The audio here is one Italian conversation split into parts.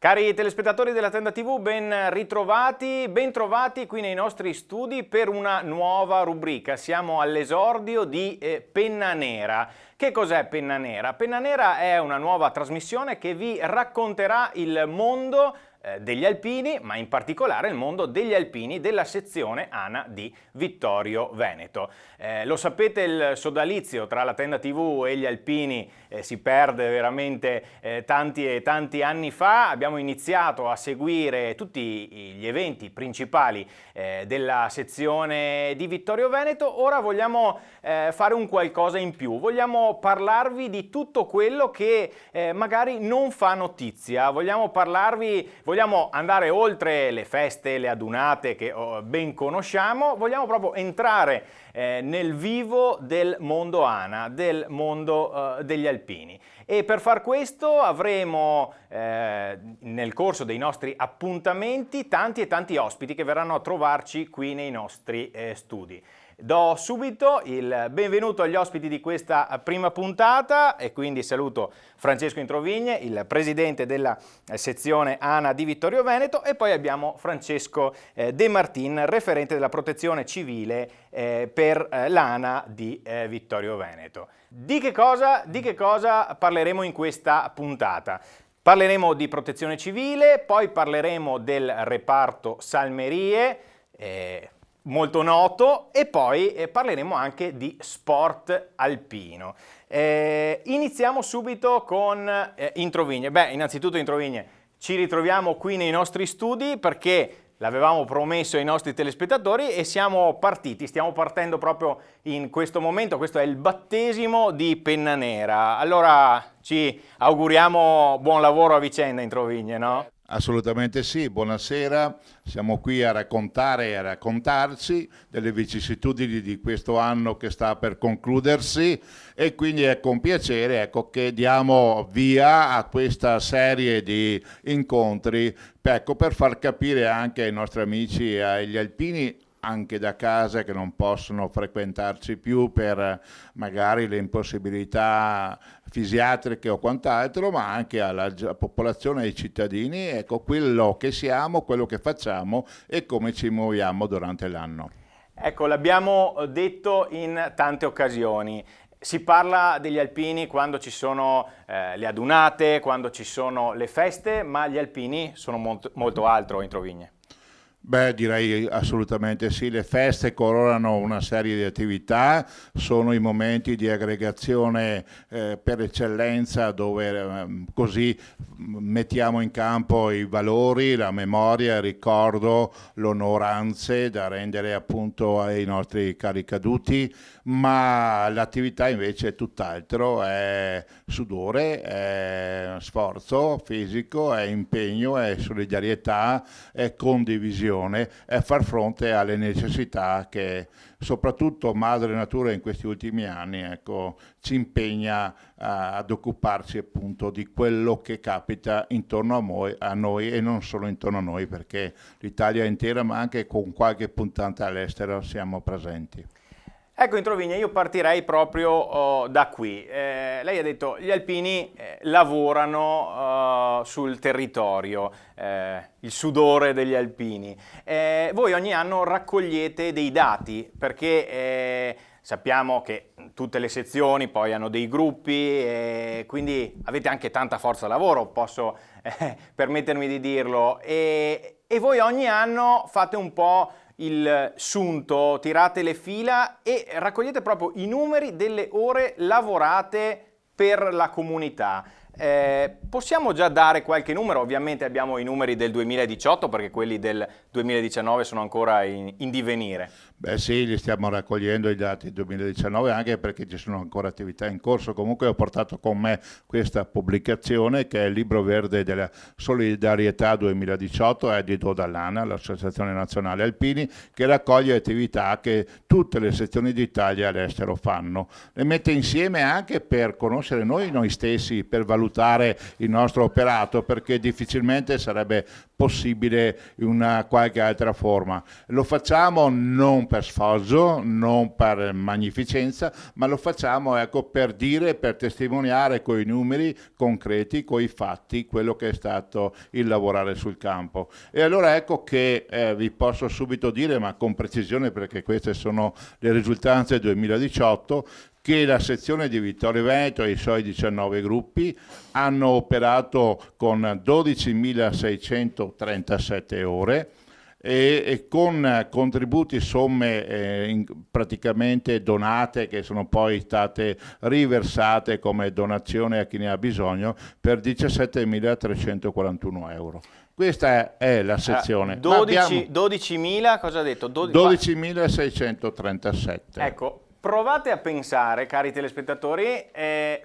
Cari telespettatori della Tenda TV, ben trovati qui nei nostri studi per una nuova rubrica. Siamo all'esordio di Penna Nera. Che cos'è Penna Nera? Penna Nera è una nuova trasmissione che vi racconterà il mondo degli alpini, ma in particolare il mondo degli alpini della sezione ANA di Vittorio Veneto. Lo sapete, il sodalizio tra la Tenda TV e gli alpini si perde veramente tanti e tanti anni fa. Abbiamo iniziato a seguire tutti gli eventi principali della sezione di Vittorio Veneto. Ora vogliamo fare un qualcosa in più, vogliamo parlarvi di tutto quello che magari non fa notizia, vogliamo andare oltre le feste, le adunate che ben conosciamo, vogliamo proprio entrare nel vivo del mondo ANA, del mondo degli alpini. E per far questo avremo nel corso dei nostri appuntamenti tanti e tanti ospiti che verranno a trovarci qui nei nostri studi. Do subito il benvenuto agli ospiti di questa prima puntata e quindi saluto Francesco Introvigne, il presidente della sezione ANA di Vittorio Veneto, e poi abbiamo Francesco De Martin, referente della protezione civile per l'ANA di Vittorio Veneto. Di che cosa parleremo in questa puntata? Parleremo di protezione civile, poi parleremo del reparto Salmerie, molto noto, e poi parleremo anche di sport alpino. Iniziamo subito con Introvigne. Innanzitutto Introvigne, ci ritroviamo qui nei nostri studi perché l'avevamo promesso ai nostri telespettatori e stiamo partendo proprio in questo momento. Questo è il battesimo di Penna Nera. Allora ci auguriamo buon lavoro a vicenda, Introvigne, no? Assolutamente sì, buonasera, siamo qui a raccontare e a raccontarci delle vicissitudini di questo anno che sta per concludersi, e quindi è con piacere che diamo via a questa serie di incontri per far capire anche ai nostri amici e agli alpini anche da casa che non possono frequentarci più per magari le impossibilità fisiatriche o quant'altro, ma anche alla popolazione, ai cittadini, quello che siamo, quello che facciamo e come ci muoviamo durante l'anno. Ecco, l'abbiamo detto in tante occasioni. Si parla degli alpini quando ci sono le adunate, quando ci sono le feste, ma gli alpini sono molto altro, Introvigne. Direi assolutamente sì, le feste coronano una serie di attività, sono i momenti di aggregazione per eccellenza dove così mettiamo in campo i valori, la memoria, il ricordo, l'onoranze da rendere appunto ai nostri cari caduti, ma l'attività invece è tutt'altro, è sudore, è sforzo fisico, è impegno, è solidarietà, è condivisione, è far fronte alle necessità che soprattutto Madre Natura in questi ultimi anni ci impegna ad occuparci appunto di quello che capita intorno a noi e non solo intorno a noi, perché l'Italia intera, ma anche con qualche puntata all'estero siamo presenti. Ecco Introvigne, io partirei proprio da qui. Lei ha detto gli alpini lavorano sul territorio, il sudore degli alpini. Voi ogni anno raccogliete dei dati perché sappiamo che tutte le sezioni poi hanno dei gruppi, quindi avete anche tanta forza lavoro, posso permettermi di dirlo, e voi ogni anno fate un po' il sunto, tirate le fila e raccogliete proprio i numeri delle ore lavorate per la comunità. Possiamo già dare qualche numero? Ovviamente abbiamo i numeri del 2018 perché quelli del 2019 sono ancora in divenire. Sì, li stiamo raccogliendo i dati del 2019 anche perché ci sono ancora attività in corso. Comunque ho portato con me questa pubblicazione che è il Libro Verde della Solidarietà 2018, edito dall'ANA, l'Associazione Nazionale Alpini, che raccoglie attività che tutte le sezioni d'Italia all'estero fanno. Le mette insieme anche per conoscere noi stessi, per valutare il nostro operato, perché difficilmente sarebbe possibile in una qualche altra forma. Lo facciamo non per sfoggio, non per magnificenza, ma lo facciamo, ecco, per dire, per testimoniare con i numeri concreti, con i fatti, quello che è stato il lavorare sul campo. E allora ecco che vi posso subito dire, ma con precisione perché queste sono le risultanze 2018, che la sezione di Vittorio Veneto e i suoi 19 gruppi hanno operato con 12.637 ore e con contributi, somme praticamente donate, che sono poi state riversate come donazione a chi ne ha bisogno, per 17.341 euro. Questa è la sezione. 12.000, cosa ha detto? 12.637. Ecco, provate a pensare, cari telespettatori,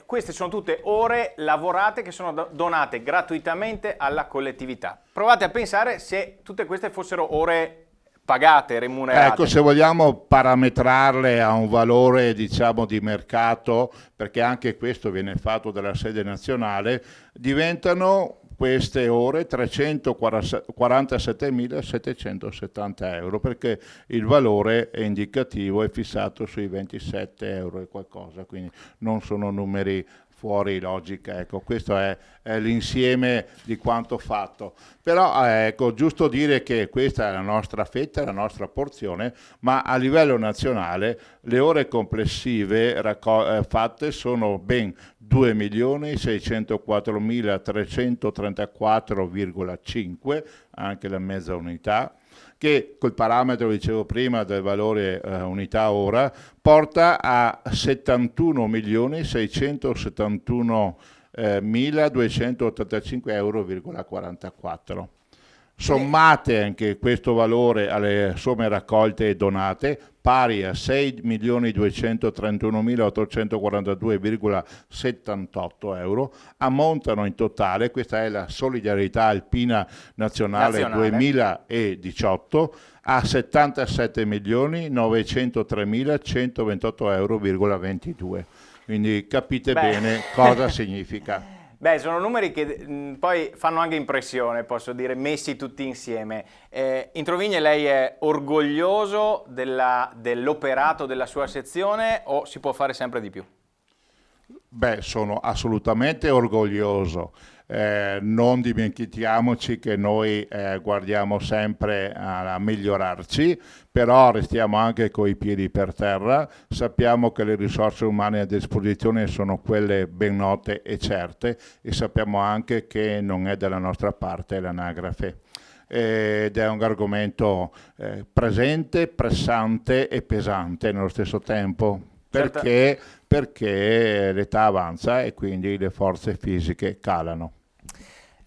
queste sono tutte ore lavorate che sono donate gratuitamente alla collettività. Provate a pensare se tutte queste fossero ore pagate, remunerate. Ecco, se vogliamo parametrarle a un valore, diciamo, di mercato, perché anche questo viene fatto dalla sede nazionale, diventano queste ore 347.770 euro, perché il valore è indicativo, è fissato sui 27 euro e qualcosa, quindi non sono numeri fuori logica. Ecco, questo è l'insieme di quanto fatto. Però ecco, giusto dire che questa è la nostra fetta, la nostra porzione, ma a livello nazionale le ore complessive fatte sono ben 2.604.334,5, anche la mezza unità, che col parametro, dicevo prima, del valore unità ora, porta a 71.671.285,44 euro. Sommate anche questo valore alle somme raccolte e donate, pari a 6.231.842,78 euro, ammontano in totale, questa è la solidarietà alpina nazionale 2018, a 77.903.128,22 euro. Quindi capite bene cosa significa. Beh, sono numeri che poi fanno anche impressione, posso dire, messi tutti insieme. In Trovigne lei è orgoglioso dell'operato della sua sezione o si può fare sempre di più? Beh, sono assolutamente orgoglioso. Non dimentichiamoci che noi guardiamo sempre a migliorarci, però restiamo anche coi piedi per terra, sappiamo che le risorse umane a disposizione sono quelle ben note e certe e sappiamo anche che non è dalla nostra parte l'anagrafe. Ed è un argomento presente, pressante e pesante nello stesso tempo, perché l'età avanza e quindi le forze fisiche calano.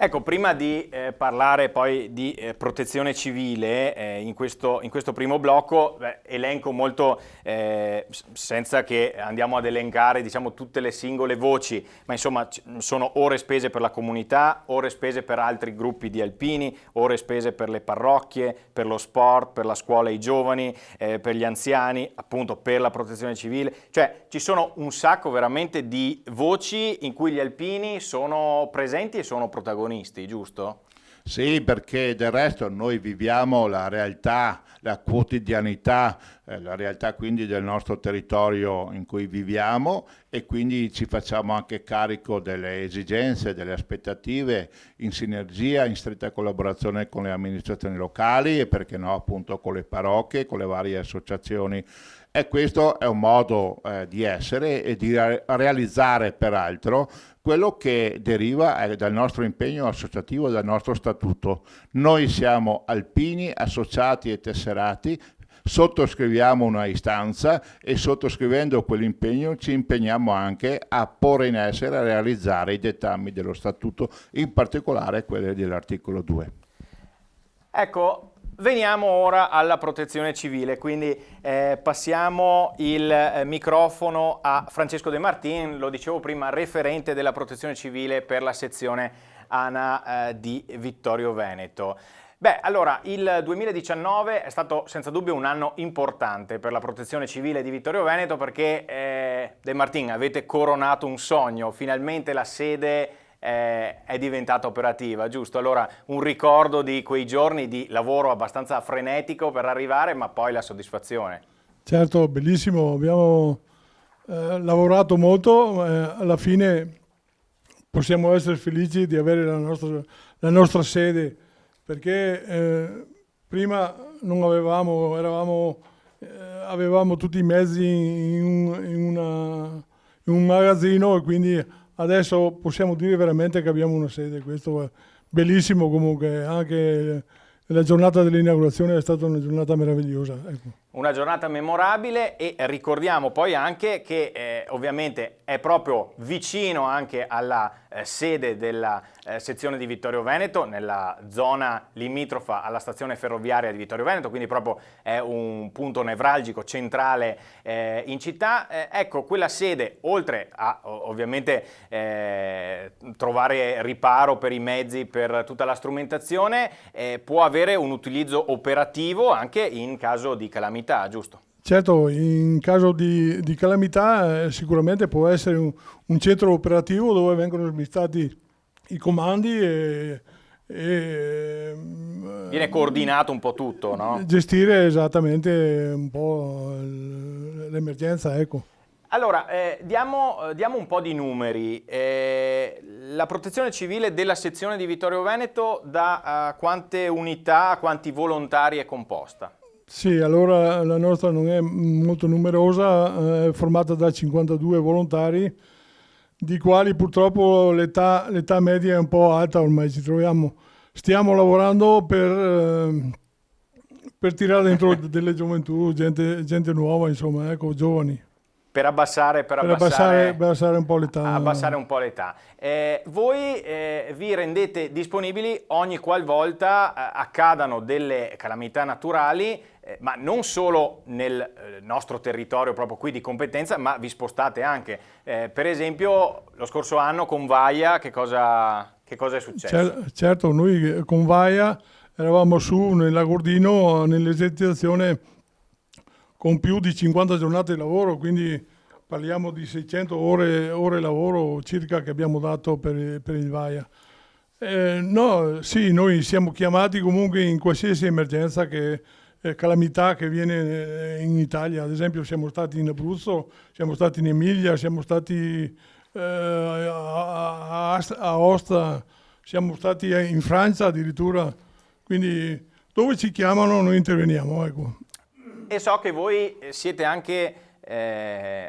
Ecco, prima di parlare poi di protezione civile, in questo primo blocco, elenco molto, senza che andiamo ad elencare, diciamo, tutte le singole voci, ma insomma sono ore spese per la comunità, ore spese per altri gruppi di alpini, ore spese per le parrocchie, per lo sport, per la scuola e i giovani, per gli anziani, appunto per la protezione civile. Cioè ci sono un sacco veramente di voci in cui gli alpini sono presenti e sono protagonisti. Giusto? Sì, perché del resto noi viviamo la realtà, la quotidianità, la realtà quindi del nostro territorio in cui viviamo e quindi ci facciamo anche carico delle esigenze, delle aspettative in sinergia, in stretta collaborazione con le amministrazioni locali e perché no appunto con le parrocchie, con le varie associazioni. E questo è un modo di essere e di realizzare peraltro quello che deriva dal nostro impegno associativo, dal nostro statuto. Noi siamo alpini, associati e tesserati, sottoscriviamo una istanza e sottoscrivendo quell'impegno ci impegniamo anche a porre in essere, a realizzare i dettami dello statuto, in particolare quelli dell'articolo 2. Ecco, veniamo ora alla protezione civile, quindi passiamo il microfono a Francesco De Martin, lo dicevo prima, referente della protezione civile per la sezione ANA di Vittorio Veneto. Beh, allora, il 2019 è stato senza dubbio un anno importante per la protezione civile di Vittorio Veneto perché, De Martin, avete coronato un sogno, finalmente la sede è diventata operativa, giusto? Allora un ricordo di quei giorni di lavoro abbastanza frenetico per arrivare, ma poi la soddisfazione. Certo, bellissimo, abbiamo lavorato molto, alla fine possiamo essere felici di avere la nostra sede, perché prima non avevamo tutti i mezzi in un magazzino, e quindi adesso possiamo dire veramente che abbiamo una sede. Questo è bellissimo. Comunque anche la giornata dell'inaugurazione è stata una giornata meravigliosa, ecco. Una giornata memorabile, e ricordiamo poi anche che ovviamente è proprio vicino anche alla sede della sezione di Vittorio Veneto, nella zona limitrofa alla stazione ferroviaria di Vittorio Veneto, quindi proprio è un punto nevralgico centrale in città. Ecco, quella sede, oltre a ovviamente trovare riparo per i mezzi, per tutta la strumentazione, può avere un utilizzo operativo anche in caso di calamità, giusto? Certo, in caso di calamità sicuramente può essere un centro operativo dove vengono smistati i comandi e viene coordinato un po' tutto, no? Gestire esattamente un po' l'emergenza, ecco. Allora, diamo un po' di numeri. La protezione civile della sezione di Vittorio Veneto da quante unità, quanti volontari è composta? Sì, allora la nostra non è molto numerosa, è formata da 52 volontari, di quali purtroppo l'età media è un po' alta ormai. Stiamo lavorando per tirare dentro delle gioventù, gente nuova, insomma, ecco, giovani. Per abbassare un po' l'età. Abbassare un po' l'età. Voi vi rendete disponibili ogni qualvolta accadano delle calamità naturali, ma non solo nel nostro territorio proprio qui di competenza, ma vi spostate anche. Per esempio lo scorso anno con Vaia che cosa è successo? Certo, noi con Vaia eravamo su nel Lagordino nell'esercitazione con più di 50 giornate di lavoro, quindi parliamo di 600 ore lavoro circa che abbiamo dato per il Vaia. No, sì, noi siamo chiamati comunque in qualsiasi emergenza, calamità che viene in Italia. Ad esempio siamo stati in Abruzzo, siamo stati in Emilia, siamo stati a Aosta, siamo stati in Francia addirittura, quindi dove ci chiamano noi interveniamo, ecco. E so che voi siete anche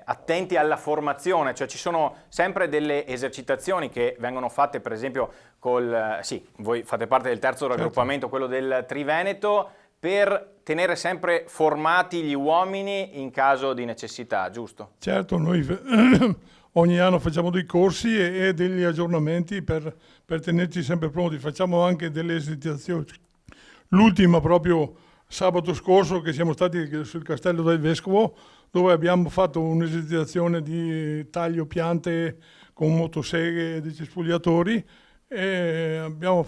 attenti alla formazione, cioè ci sono sempre delle esercitazioni che vengono fatte, per esempio voi fate parte del terzo raggruppamento, quello del Triveneto, per tenere sempre formati gli uomini in caso di necessità, giusto? Certo, noi ogni anno facciamo dei corsi e degli aggiornamenti per tenerci sempre pronti. Facciamo anche delle esercitazioni. L'ultima proprio sabato scorso, che siamo stati sul Castello del Vescovo, dove abbiamo fatto un'esercitazione di taglio piante con motoseghe e dei cespugliatori, e abbiamo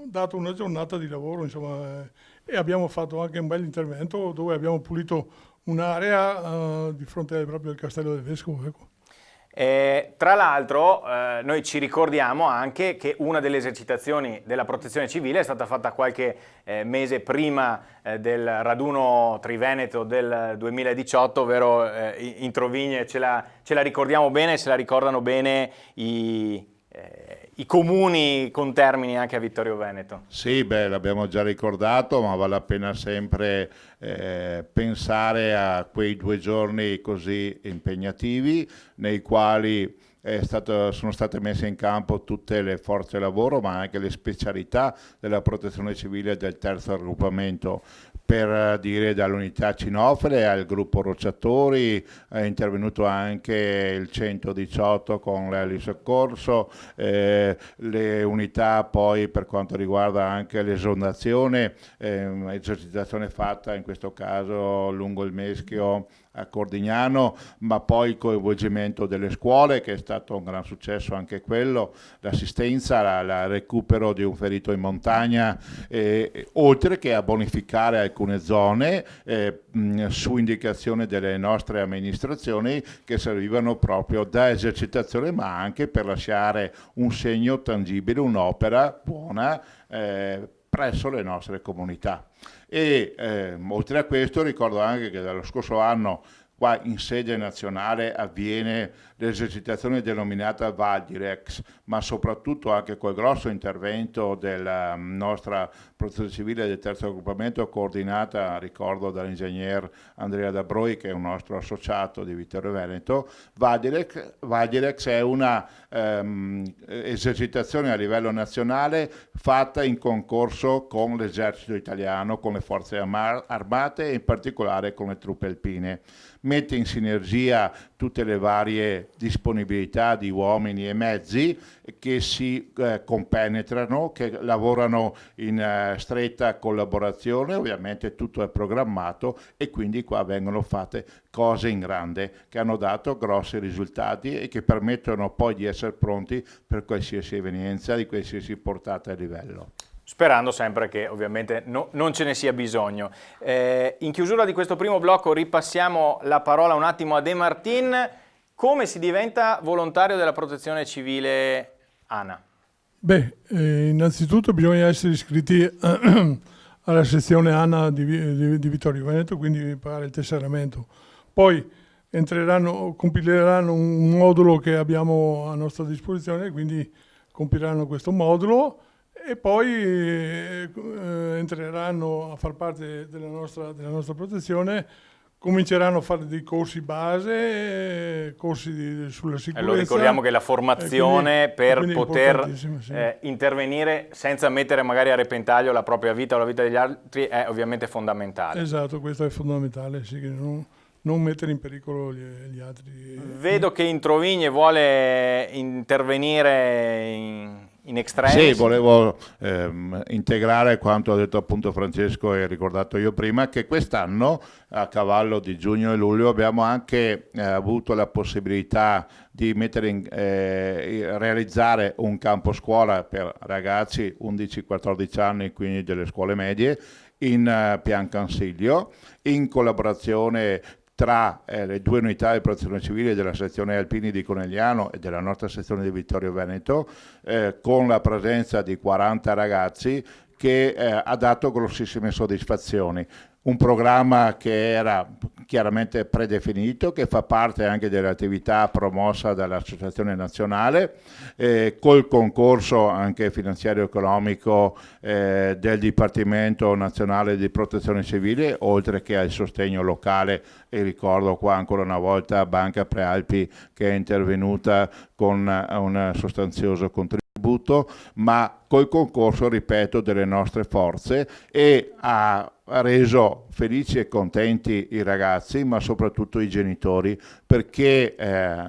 dato una giornata di lavoro, insomma, e abbiamo fatto anche un bel intervento dove abbiamo pulito un'area di fronte proprio al Castello del Vescovo, ecco. Tra l'altro noi ci ricordiamo anche che una delle esercitazioni della protezione civile è stata fatta qualche mese prima del raduno Triveneto del 2018, ovvero in Trovigne. Ce la ricordiamo bene, se la ricordano bene i comuni contermini anche a Vittorio Veneto. Sì, beh, l'abbiamo già ricordato, ma vale la pena sempre pensare a quei 2 giorni così impegnativi nei quali sono state messe in campo tutte le forze lavoro, ma anche le specialità della protezione civile del terzo raggruppamento, per dire dall'unità cinofile al gruppo rocciatori. È intervenuto anche il 118 con l'elisoccorso, le unità poi per quanto riguarda anche l'esondazione, esercitazione fatta in questo caso lungo il Meschio a Cordignano, ma poi il coinvolgimento delle scuole, che è stato un gran successo anche quello, l'assistenza, il recupero di un ferito in montagna, oltre che a bonificare alcune zone su indicazione delle nostre amministrazioni che servivano proprio da esercitazione, ma anche per lasciare un segno tangibile, un'opera buona presso le nostre comunità. E oltre a questo ricordo anche che dallo scorso anno qua in sede nazionale avviene l'esercitazione denominata Valdirex, ma soprattutto anche col grosso intervento della nostra protezione civile del terzo raggruppamento, coordinata, ricordo, dall'ingegner Andrea Dabroi, che è un nostro associato di Vittorio Veneto. Valdirex è una esercitazione a livello nazionale fatta in concorso con l'esercito italiano, con le forze armate e in particolare con le truppe alpine. Mette in sinergia tutte le varie disponibilità di uomini e mezzi che si compenetrano, che lavorano in stretta collaborazione, ovviamente tutto è programmato e quindi qua vengono fatte cose in grande che hanno dato grossi risultati e che permettono poi di essere pronti per qualsiasi evenienza di qualsiasi portata e livello. Sperando sempre che ovviamente non ce ne sia bisogno. In chiusura di questo primo blocco ripassiamo la parola un attimo a De Martin. Come si diventa volontario della protezione civile ANA? Beh, innanzitutto bisogna essere iscritti alla sezione ANA di Vittorio Veneto, quindi pagare il tesseramento. Poi compileranno un modulo che abbiamo a nostra disposizione, quindi compileranno questo modulo e poi entreranno a far parte della nostra protezione. Cominceranno a fare dei corsi base, corsi sulla sicurezza. Lo ricordiamo che la formazione quindi per poter sì. Intervenire senza mettere magari a repentaglio la propria vita o la vita degli altri è ovviamente fondamentale. Esatto, questo è fondamentale, sì, che non mettere in pericolo gli altri. Vedo che Introvigne vuole intervenire in extremis. Sì, volevo integrare quanto ha detto appunto Francesco e ricordato io prima, che quest'anno a cavallo di giugno e luglio abbiamo anche avuto la possibilità di realizzare un campo scuola per ragazzi 11-14 anni, quindi delle scuole medie, in Pian Cansiglio, in collaborazione tra le due unità di protezione civile della sezione Alpini di Conegliano e della nostra sezione di Vittorio Veneto, con la presenza di 40 ragazzi che ha dato grossissime soddisfazioni. Un programma che era chiaramente predefinito, che fa parte anche dell'attività promossa dall'Associazione Nazionale, col concorso anche finanziario economico del Dipartimento Nazionale di Protezione Civile, oltre che al sostegno locale, e ricordo qua ancora una volta Banca Prealpi che è intervenuta con un sostanzioso contributo, ma col concorso, ripeto, delle nostre forze, e ha reso felici e contenti i ragazzi, ma soprattutto i genitori, perché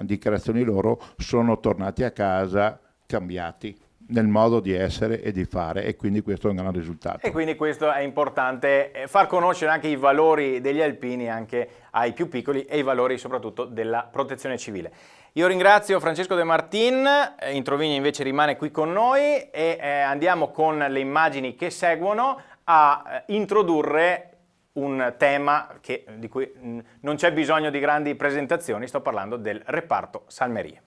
dichiarazioni loro sono tornati a casa cambiati nel modo di essere e di fare, e quindi questo è un gran risultato. E quindi questo è importante, far conoscere anche i valori degli alpini anche ai più piccoli e i valori soprattutto della protezione civile. Io ringrazio Francesco De Martin, Introvigne invece rimane qui con noi e andiamo con le immagini che seguono a introdurre un tema di cui non c'è bisogno di grandi presentazioni, sto parlando del reparto Salmerie.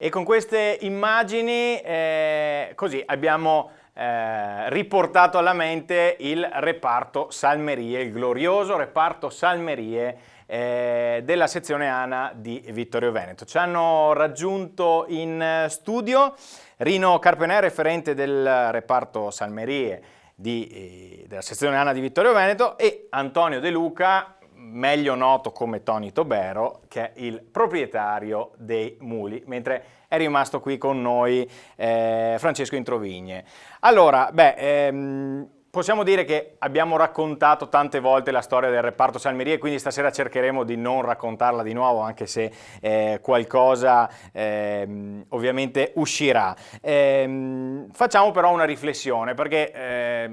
E con queste immagini così abbiamo riportato alla mente il reparto Salmerie, il glorioso reparto Salmerie della sezione ANA di Vittorio Veneto. Ci hanno raggiunto in studio Rino Carpenè, referente del reparto Salmerie della sezione ANA di Vittorio Veneto, e Antonio De Luca, meglio noto come Tony Tobero, che è il proprietario dei muli, mentre è rimasto qui con noi Francesco Introvigne. Allora, possiamo dire che abbiamo raccontato tante volte la storia del reparto Salmerie, quindi stasera cercheremo di non raccontarla di nuovo, anche se qualcosa ovviamente uscirà. Facciamo però una riflessione, perché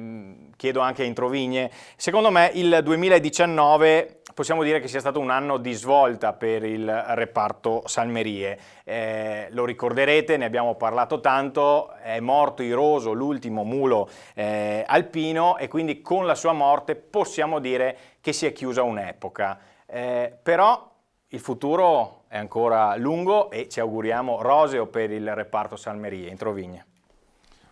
chiedo anche a Introvigne, secondo me il 2019 possiamo dire che sia stato un anno di svolta per il reparto Salmerie. Lo ricorderete, ne abbiamo parlato tanto, è morto Iroso, l'ultimo mulo alpino, e quindi con la sua morte possiamo dire che si è chiusa un'epoca. Però il futuro è ancora lungo e ci auguriamo roseo per il reparto Salmerie. Introvigne.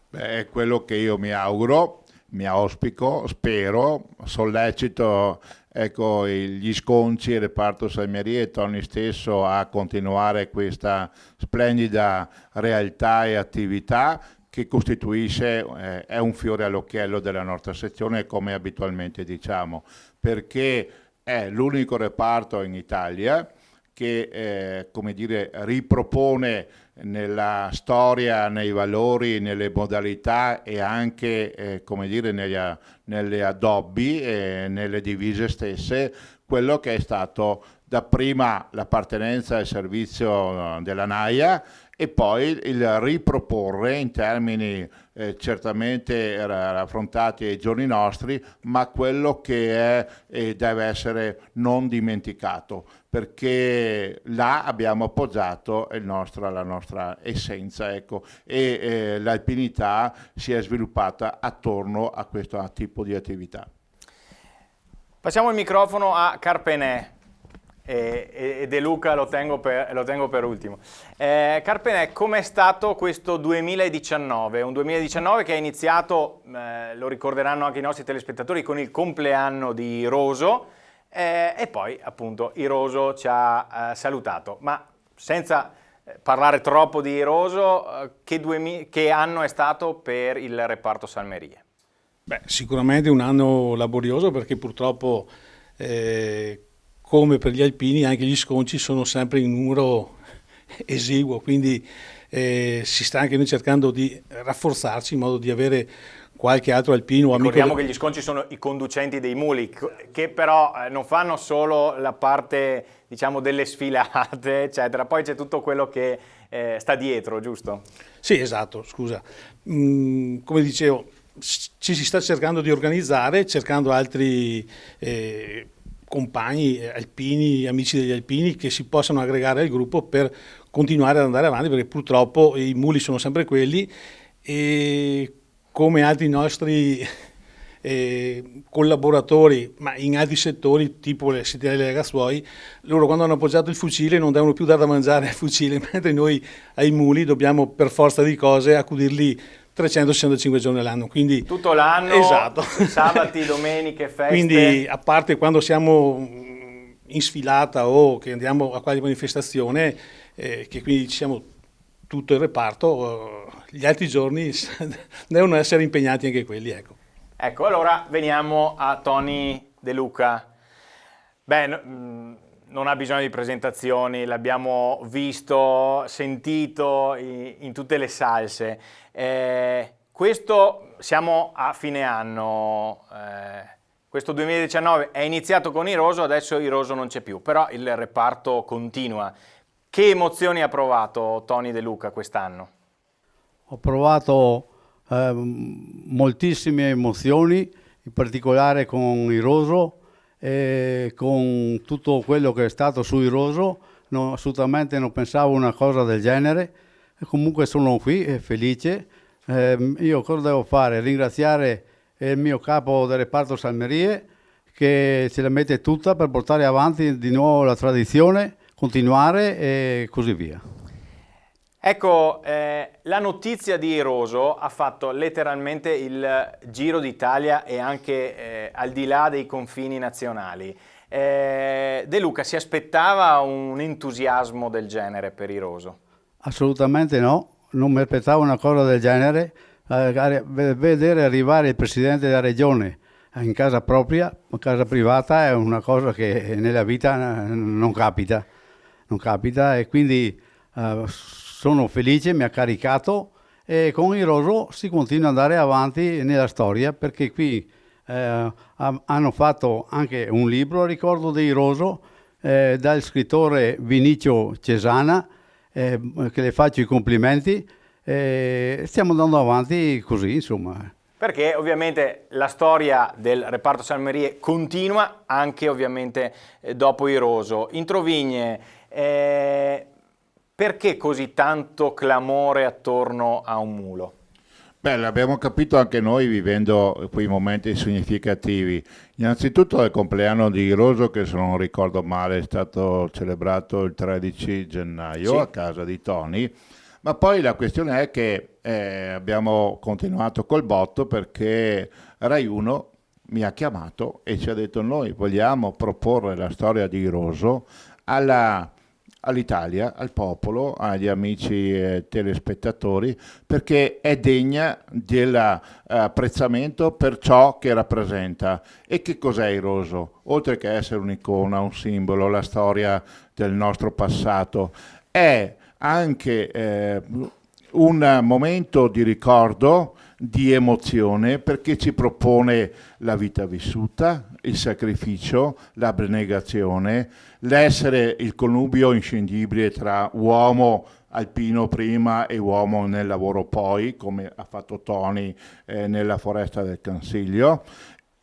Beh, è quello che io mi auguro, mi auspico, spero, sollecito gli sconci, il reparto Salmerie e Tony stesso a continuare questa splendida realtà e attività che costituisce, è un fiore all'occhiello della nostra sezione, come abitualmente diciamo, perché è l'unico reparto in Italia che come dire, ripropone nella storia, nei valori, nelle modalità e anche come dire, nelle addobbi e nelle divise stesse quello che è stato dapprima l'appartenenza al servizio della NAIA e poi il riproporre in termini certamente raffrontati ai giorni nostri, ma quello che è e deve essere non dimenticato, perché là abbiamo appoggiato la nostra essenza, ecco, e l'alpinità si è sviluppata attorno a questo tipo di attività. Passiamo il microfono a Carpenè. E De Luca lo tengo per ultimo. Carpenè, com'è stato questo 2019? Un 2019 che è iniziato, lo ricorderanno anche i nostri telespettatori, con il compleanno di Iroso, e poi appunto Iroso ci ha salutato. Ma senza parlare troppo di Iroso, che anno è stato per il reparto Salmerie? Beh, sicuramente un anno laborioso, perché purtroppo come per gli alpini anche gli sconci sono sempre in numero esiguo, quindi si sta anche noi cercando di rafforzarci in modo di avere qualche altro alpino o amico. Ricordiamo che gli sconci sono i conducenti dei muli, che però non fanno solo la parte, diciamo, delle sfilate, eccetera, poi c'è tutto quello che sta dietro, giusto? Sì, esatto, scusa. Come dicevo, ci si sta cercando di organizzare, cercando altri compagni alpini, amici degli alpini che si possano aggregare al gruppo per continuare ad andare avanti, perché purtroppo i muli sono sempre quelli e come altri nostri collaboratori, ma in altri settori tipo le settimanelle dei ragazzuoi, loro quando hanno appoggiato il fucile non devono più dare da mangiare al fucile, mentre noi ai muli dobbiamo per forza di cose accudirli 365 giorni all'anno, quindi tutto l'anno, esatto. Sabati, domeniche, feste. Quindi a parte quando siamo in sfilata o che andiamo a qualche manifestazione, che quindi ci siamo tutto il reparto, gli altri giorni devono essere impegnati anche quelli. Ecco, allora veniamo a Tony De Luca. Beh, non ha bisogno di presentazioni, l'abbiamo visto, sentito in tutte le salse. Questo siamo a fine anno, questo 2019 è iniziato con Iroso, adesso Iroso non c'è più, però il reparto continua. Che emozioni ha provato Tony De Luca quest'anno? Ho provato moltissime emozioni, in particolare con Iroso e con tutto quello che è stato su Iroso. Assolutamente non pensavo una cosa del genere. E comunque sono qui, felice. Io cosa devo fare? Ringraziare il mio capo del reparto Salmerie che ce la mette tutta per portare avanti di nuovo la tradizione, continuare e così via. Ecco, la notizia di Iroso ha fatto letteralmente il giro d'Italia e anche al di là dei confini nazionali. De Luca si aspettava un entusiasmo del genere per Iroso? Assolutamente no, non mi aspettavo una cosa del genere. Vedere arrivare il presidente della regione in casa propria, in casa privata, è una cosa che nella vita non capita. Non capita, e quindi sono felice, mi ha caricato, e con Iroso si continua ad andare avanti nella storia, perché qui hanno fatto anche un libro a ricordo di Iroso dal scrittore Vinicio Cesana, che le faccio i complimenti. Stiamo andando avanti così, insomma. Perché ovviamente la storia del reparto Salmerie continua anche ovviamente dopo Iroso. In Trovigne, perché così tanto clamore attorno a un mulo? Beh, l'abbiamo capito anche noi vivendo quei momenti significativi. Innanzitutto il compleanno di Iroso, che se non ricordo male è stato celebrato il 13 gennaio Sì. a casa di Tony, ma poi la questione è che abbiamo continuato col botto perché Rai 1 mi ha chiamato e ci ha detto: noi vogliamo proporre la storia di Iroso all'Italia, al popolo, agli amici telespettatori, perché è degna dell'apprezzamento per ciò che rappresenta. E che cos'è Iroso? Oltre che essere un'icona, un simbolo, la storia del nostro passato, è anche un momento di ricordo, di emozione, perché ci propone la vita vissuta, il sacrificio, l'abnegazione, l'essere il connubio inscindibile tra uomo alpino prima e uomo nel lavoro poi, come ha fatto Tony nella Foresta del Consiglio.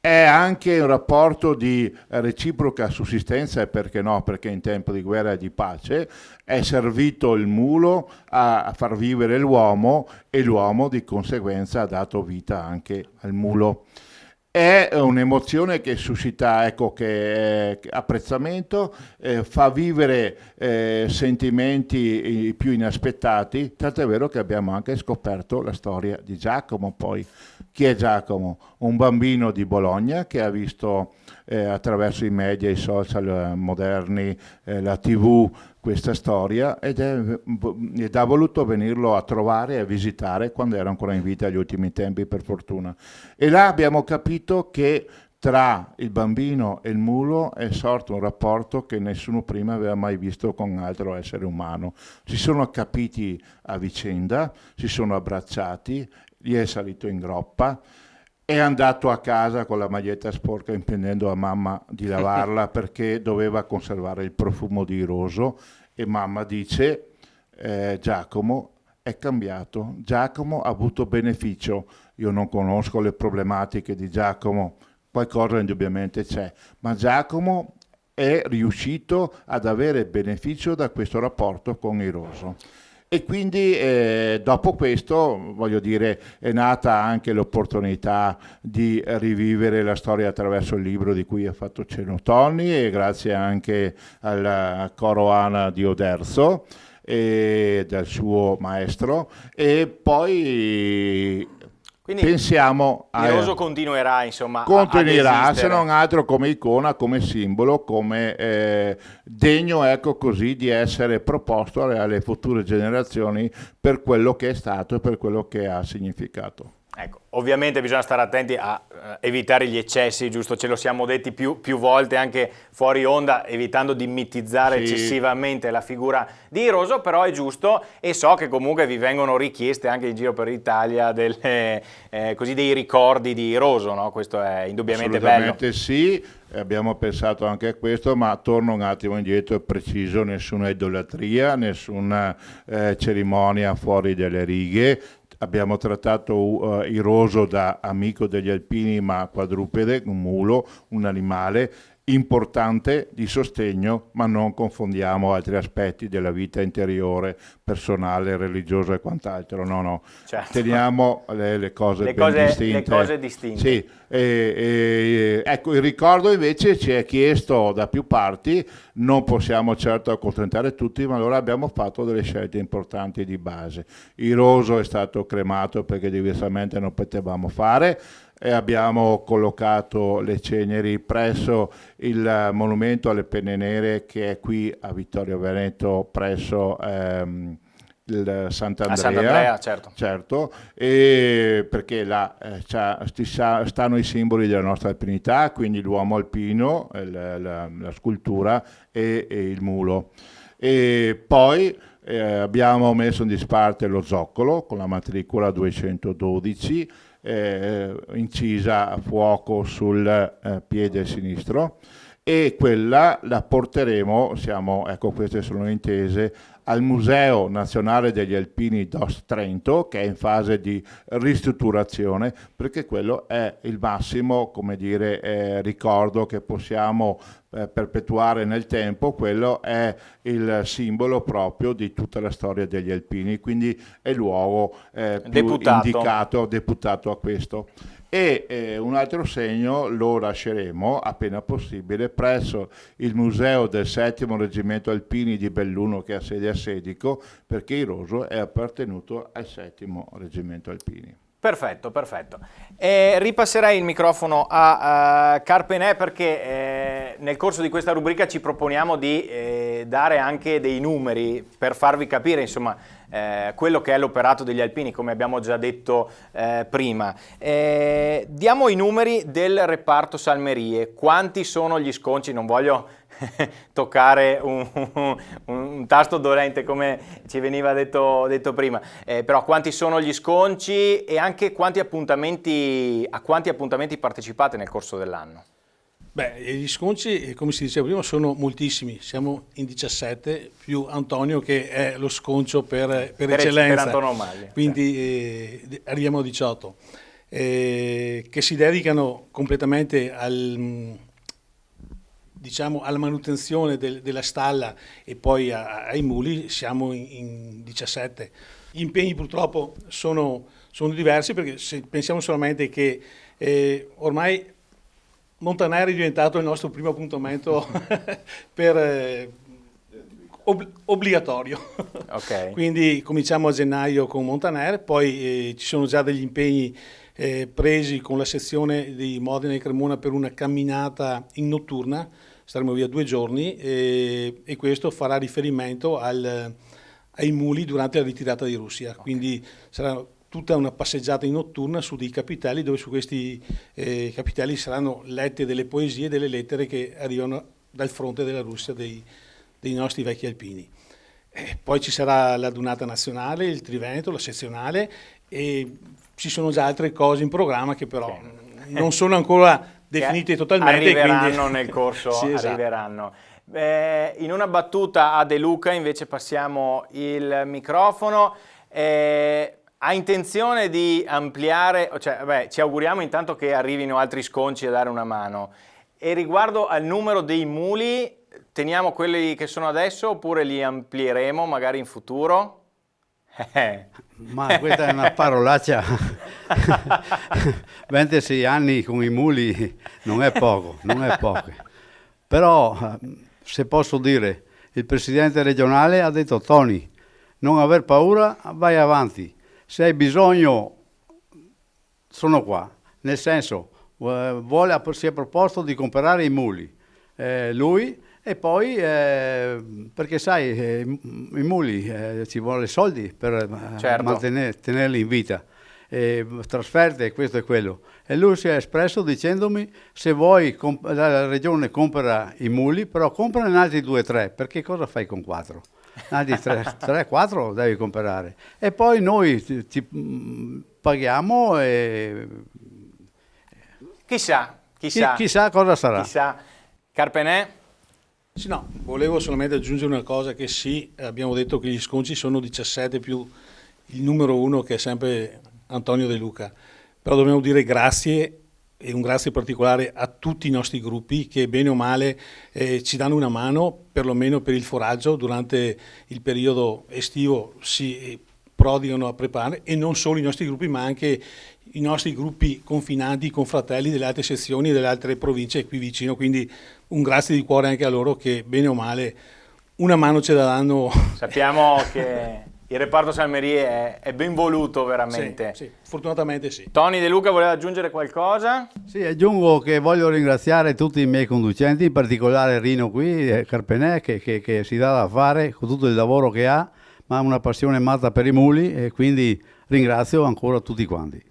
È anche un rapporto di reciproca sussistenza, e perché no, perché in tempo di guerra e di pace è servito il mulo a far vivere l'uomo, e l'uomo di conseguenza ha dato vita anche al mulo. È un'emozione che suscita, ecco, che apprezzamento, fa vivere sentimenti più inaspettati, tanto è vero che abbiamo anche scoperto la storia di Giacomo. Poi, chi è Giacomo? Un bambino di Bologna che ha visto attraverso i media, i social moderni, la TV, questa storia, ed ha voluto venirlo a trovare e a visitare quando era ancora in vita, agli ultimi tempi, per fortuna. E là abbiamo capito che tra il bambino e il mulo è sorto un rapporto che nessuno prima aveva mai visto con altro essere umano. Si sono capiti a vicenda, si sono abbracciati, gli è salito in groppa, è andato a casa con la maglietta sporca impedendo a mamma di lavarla perché doveva conservare il profumo di Iroso, e mamma dice: Giacomo è cambiato, Giacomo ha avuto beneficio. Io non conosco le problematiche di Giacomo, qualcosa indubbiamente c'è, ma Giacomo è riuscito ad avere beneficio da questo rapporto con Iroso. E quindi dopo questo, voglio dire, è nata anche l'opportunità di rivivere la storia attraverso il libro di cui ha fatto cenno Tony, e grazie anche al coro Ana di Oderzo e dal suo maestro. E poi Quindi pensiamo Iroso continuerà, insomma, continuerà, ad se esistere. non altro come icona, come simbolo, come degno, ecco, così, di essere proposto alle future generazioni per quello che è stato e per quello che ha significato. Ecco, ovviamente bisogna stare attenti a evitare gli eccessi, giusto? Ce lo siamo detti più volte anche fuori onda, evitando di mitizzare eccessivamente la figura di Iroso, però è giusto, e so che comunque vi vengono richieste anche in giro per l'Italia così dei ricordi di Iroso, no? Questo è indubbiamente bello. Assolutamente sì, abbiamo pensato anche a questo, ma torno un attimo indietro e preciso: nessuna idolatria, nessuna cerimonia fuori delle righe. Abbiamo trattato Iroso da amico degli alpini, ma quadrupede, un mulo, un animale, importante di sostegno, ma non confondiamo altri aspetti della vita interiore, personale, religiosa e quant'altro. No. Certo. Teniamo le cose ben distinte. Le cose distinte. Sì. Ecco, il ricordo invece ci è chiesto da più parti, non possiamo certo accontentare tutti, ma allora abbiamo fatto delle scelte importanti di base. Il roso è stato cremato perché diversamente non potevamo fare, e abbiamo collocato le ceneri presso il monumento alle penne nere che è qui a Vittorio Veneto presso il Sant'Andrea, certo, e perché là stanno i simboli della nostra alpinità, quindi l'uomo alpino, la scultura e il mulo. E poi abbiamo messo in disparte lo zoccolo con la matricola 212 incisa a fuoco sul piede sinistro, e quella la porteremo, ecco, queste sono intese, al Museo Nazionale degli Alpini d'Ost Trento, che è in fase di ristrutturazione, perché quello è il massimo, come dire, ricordo che possiamo perpetuare nel tempo. Quello è il simbolo proprio di tutta la storia degli alpini, quindi è il luogo più indicato, deputato a questo. E un altro segno lo lasceremo appena possibile presso il Museo del Settimo Reggimento Alpini di Belluno, che ha sede a Sedico, perché il roso è appartenuto al Settimo Reggimento Alpini. Perfetto. Ripasserei il microfono a Carpenè, perché nel corso di questa rubrica ci proponiamo di dare anche dei numeri per farvi capire, insomma, quello che è l'operato degli alpini, come abbiamo già detto prima. Diamo i numeri del reparto Salmerie. Quanti sono gli sconci? Non voglio toccare un tasto dolente come ci veniva detto prima, però quanti sono gli sconci e anche a quanti appuntamenti partecipate nel corso dell'anno? Beh, gli sconci, come si diceva prima, sono moltissimi. Siamo in 17 più Antonio, che è lo sconcio per eccellenza, per antonomasia. Quindi arriviamo a 18 che si dedicano completamente alla manutenzione della stalla e poi ai muli. Siamo in 17. Gli impegni purtroppo sono diversi, perché se pensiamo solamente che ormai Montanari è diventato il nostro primo appuntamento obbligatorio. Okay. Quindi cominciamo a gennaio con Montanari, poi ci sono già degli impegni presi con la sezione di Modena e Cremona per una camminata in notturna. Staremo via 2 giorni e questo farà riferimento ai muli durante la ritirata di Russia. Okay. Quindi sarà tutta una passeggiata in notturna su dei capitelli, dove su questi capitelli saranno lette delle poesie, delle lettere che arrivano dal fronte della Russia dei nostri vecchi alpini. Poi ci sarà la Dunata Nazionale, il Triveneto, la sezionale, e ci sono già altre cose in programma che però non sono ancora definite totalmente. Arriveranno quindi nel corso, sì, esatto. Arriveranno. In una battuta a De Luca invece passiamo il microfono. Ha intenzione di ampliare, ci auguriamo intanto che arrivino altri sconci a dare una mano. E riguardo al numero dei muli, teniamo quelli che sono adesso oppure li amplieremo magari in futuro? Ma questa è una parolaccia. 26 anni con i muli non è poco. Però, se posso dire, il presidente regionale ha detto: Tony, non aver paura, vai avanti. Se hai bisogno, sono qua. Nel senso, si è proposto di comprare i muli. Lui, e poi, perché sai, i muli ci vuole soldi per tenerli in vita. Trasferte, questo e quello. E lui si è espresso dicendomi: se vuoi, la regione compra i muli, però comprane altri 2 o 3, perché cosa fai con 4? Altri 3 4 devi comprare. E poi noi ti paghiamo e chissà cosa sarà. Chissà. Carpenè? Sì, no, volevo solamente aggiungere una cosa, che sì, abbiamo detto che gli sconci sono 17 più il numero 1, che è sempre Antonio De Luca, però dobbiamo dire grazie e un grazie particolare a tutti i nostri gruppi che bene o male ci danno una mano, perlomeno per il foraggio. Durante il periodo estivo si prodigano a preparare, e non solo i nostri gruppi ma anche i nostri gruppi confinanti, confratelli delle altre sezioni e delle altre province qui vicino, quindi un grazie di cuore anche a loro che bene o male una mano ce la danno. Sappiamo che il reparto Salmerie è ben voluto veramente. Sì, fortunatamente sì. Tony De Luca voleva aggiungere qualcosa? Sì, aggiungo che voglio ringraziare tutti i miei conducenti, in particolare Rino qui, Carpenè, che si dà da fare con tutto il lavoro che ha, ma ha una passione matta per i muli, e quindi ringrazio ancora tutti quanti.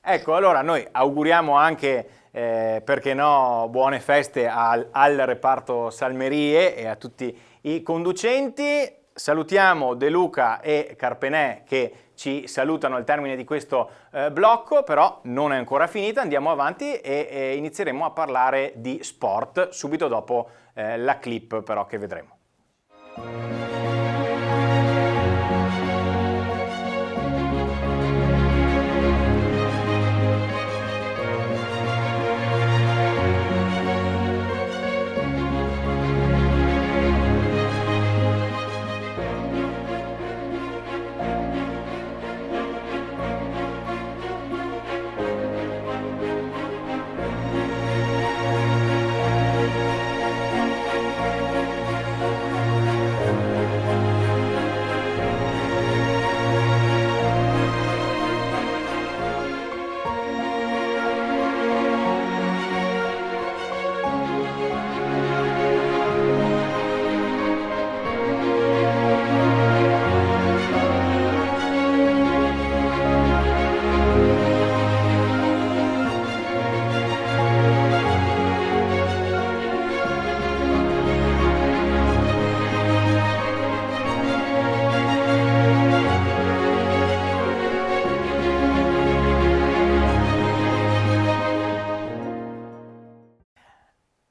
Ecco, allora noi auguriamo anche, perché no, buone feste al reparto Salmerie e a tutti i conducenti. Salutiamo De Luca e Carpenè che ci salutano al termine di questo blocco, però non è ancora finita, andiamo avanti e inizieremo a parlare di sport subito dopo la clip però che vedremo.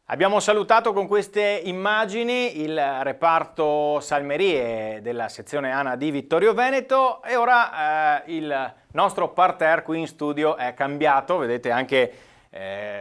Abbiamo salutato con queste immagini il reparto Salmerie della sezione ANA di Vittorio Veneto e ora il nostro parterre qui in studio è cambiato, vedete anche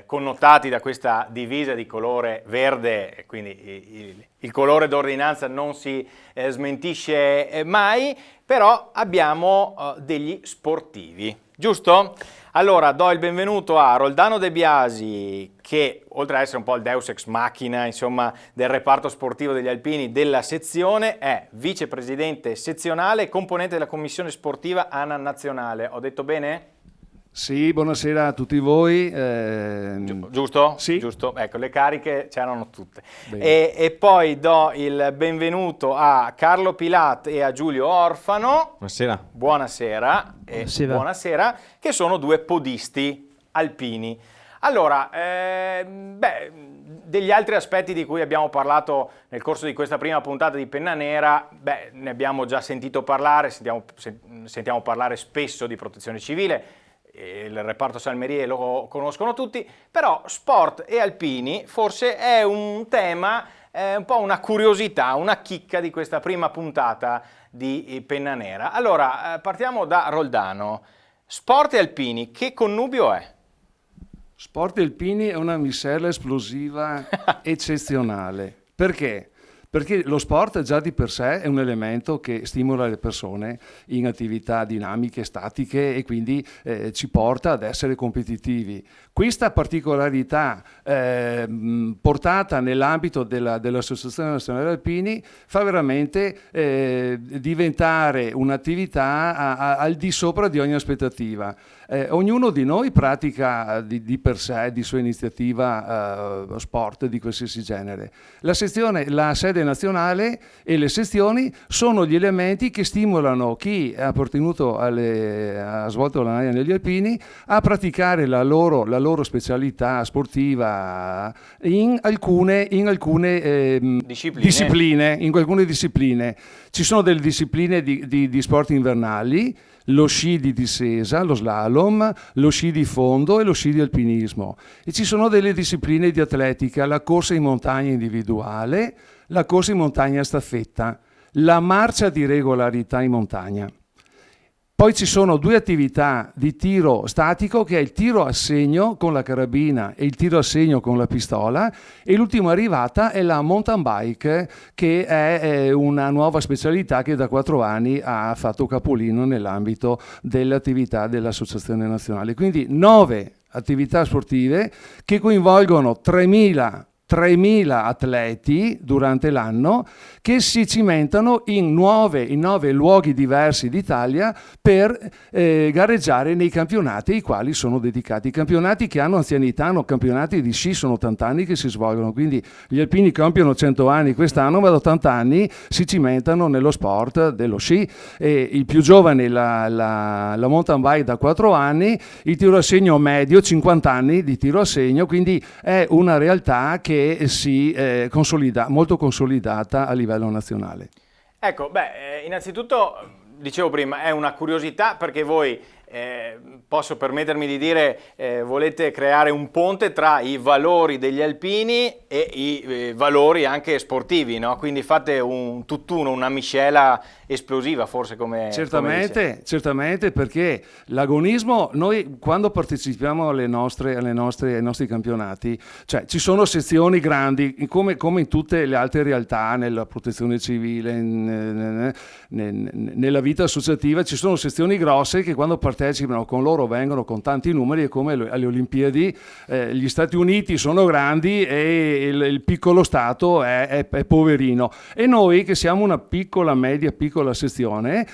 connotati da questa divisa di colore verde, quindi il colore d'ordinanza non si smentisce mai, però abbiamo degli sportivi, giusto? Allora do il benvenuto a Roldano De Biasi che oltre ad essere un po' il deus ex machina insomma, del reparto sportivo degli alpini della sezione è vicepresidente sezionale e componente della commissione sportiva ANA nazionale. Ho detto bene? Sì, buonasera a tutti voi. Giusto? Sì. Giusto. Ecco, le cariche c'erano tutte. E poi do il benvenuto a Carlo Pilat e a Giulio Orfano. Buonasera. Buonasera. Buonasera. Buonasera, che sono due podisti alpini. Allora, degli altri aspetti di cui abbiamo parlato nel corso di questa prima puntata di Penna Nera, ne abbiamo già sentito parlare, sentiamo parlare spesso di protezione civile, il reparto Salmerie lo conoscono tutti, però sport e alpini forse è un tema, un po' una curiosità, una chicca di questa prima puntata di Penna Nera. Allora, partiamo da Roldano. Sport e alpini, che connubio è? Sport e alpini è una miscela esplosiva eccezionale. Perché? Perché lo sport già di per sé è un elemento che stimola le persone in attività dinamiche, statiche e quindi ci porta ad essere competitivi. Questa particolarità portata nell'ambito dell'Associazione Nazionale Alpini fa veramente diventare un'attività al di sopra di ogni aspettativa. Ognuno di noi pratica di per sé, di sua iniziativa, sport di qualsiasi genere. La sede nazionale e le sezioni sono gli elementi che stimolano chi ha ha svolto la naia negli alpini a praticare la loro specialità sportiva in alcune discipline. In alcune discipline. Ci sono delle discipline di sport invernali, lo sci di discesa, lo slalom, lo sci di fondo e lo sci di alpinismo. E ci sono delle discipline di atletica, la corsa in montagna individuale, la corsa in montagna a staffetta, la marcia di regolarità in montagna. Poi ci sono 2 attività di tiro statico, che è il tiro a segno con la carabina e il tiro a segno con la pistola, e l'ultima arrivata è la mountain bike, che è una nuova specialità che da 4 anni ha fatto capolino nell'ambito delle attività dell'Associazione Nazionale. Quindi 9 attività sportive che coinvolgono 3.000 atleti durante l'anno, che si cimentano in 9 luoghi diversi d'Italia per gareggiare nei campionati ai quali sono dedicati. I campionati che hanno anzianità, hanno campionati di sci, sono 80 anni che si svolgono, quindi gli alpini compiono 100 anni quest'anno, ma da 80 anni si cimentano nello sport dello sci. Il più giovane la mountain bike da 4 anni, il tiro a segno medio 50 anni di tiro a segno, quindi è una realtà che si consolida, molto consolidata a livello nazionale. Ecco, innanzitutto, dicevo prima, è una curiosità perché voi, posso permettermi di dire, volete creare un ponte tra i valori degli alpini e i valori anche sportivi, no? Quindi fate un tutt'uno, una miscela esplosiva, forse come certamente, perché l'agonismo, noi quando partecipiamo ai nostri campionati, cioè ci sono sezioni grandi, come in tutte le altre realtà, nella protezione civile, nella vita associativa, ci sono sezioni grosse che quando partecipano con loro vengono con tanti numeri, e come alle Olimpiadi gli Stati Uniti sono grandi e il piccolo Stato è poverino, e noi che siamo una piccola sezione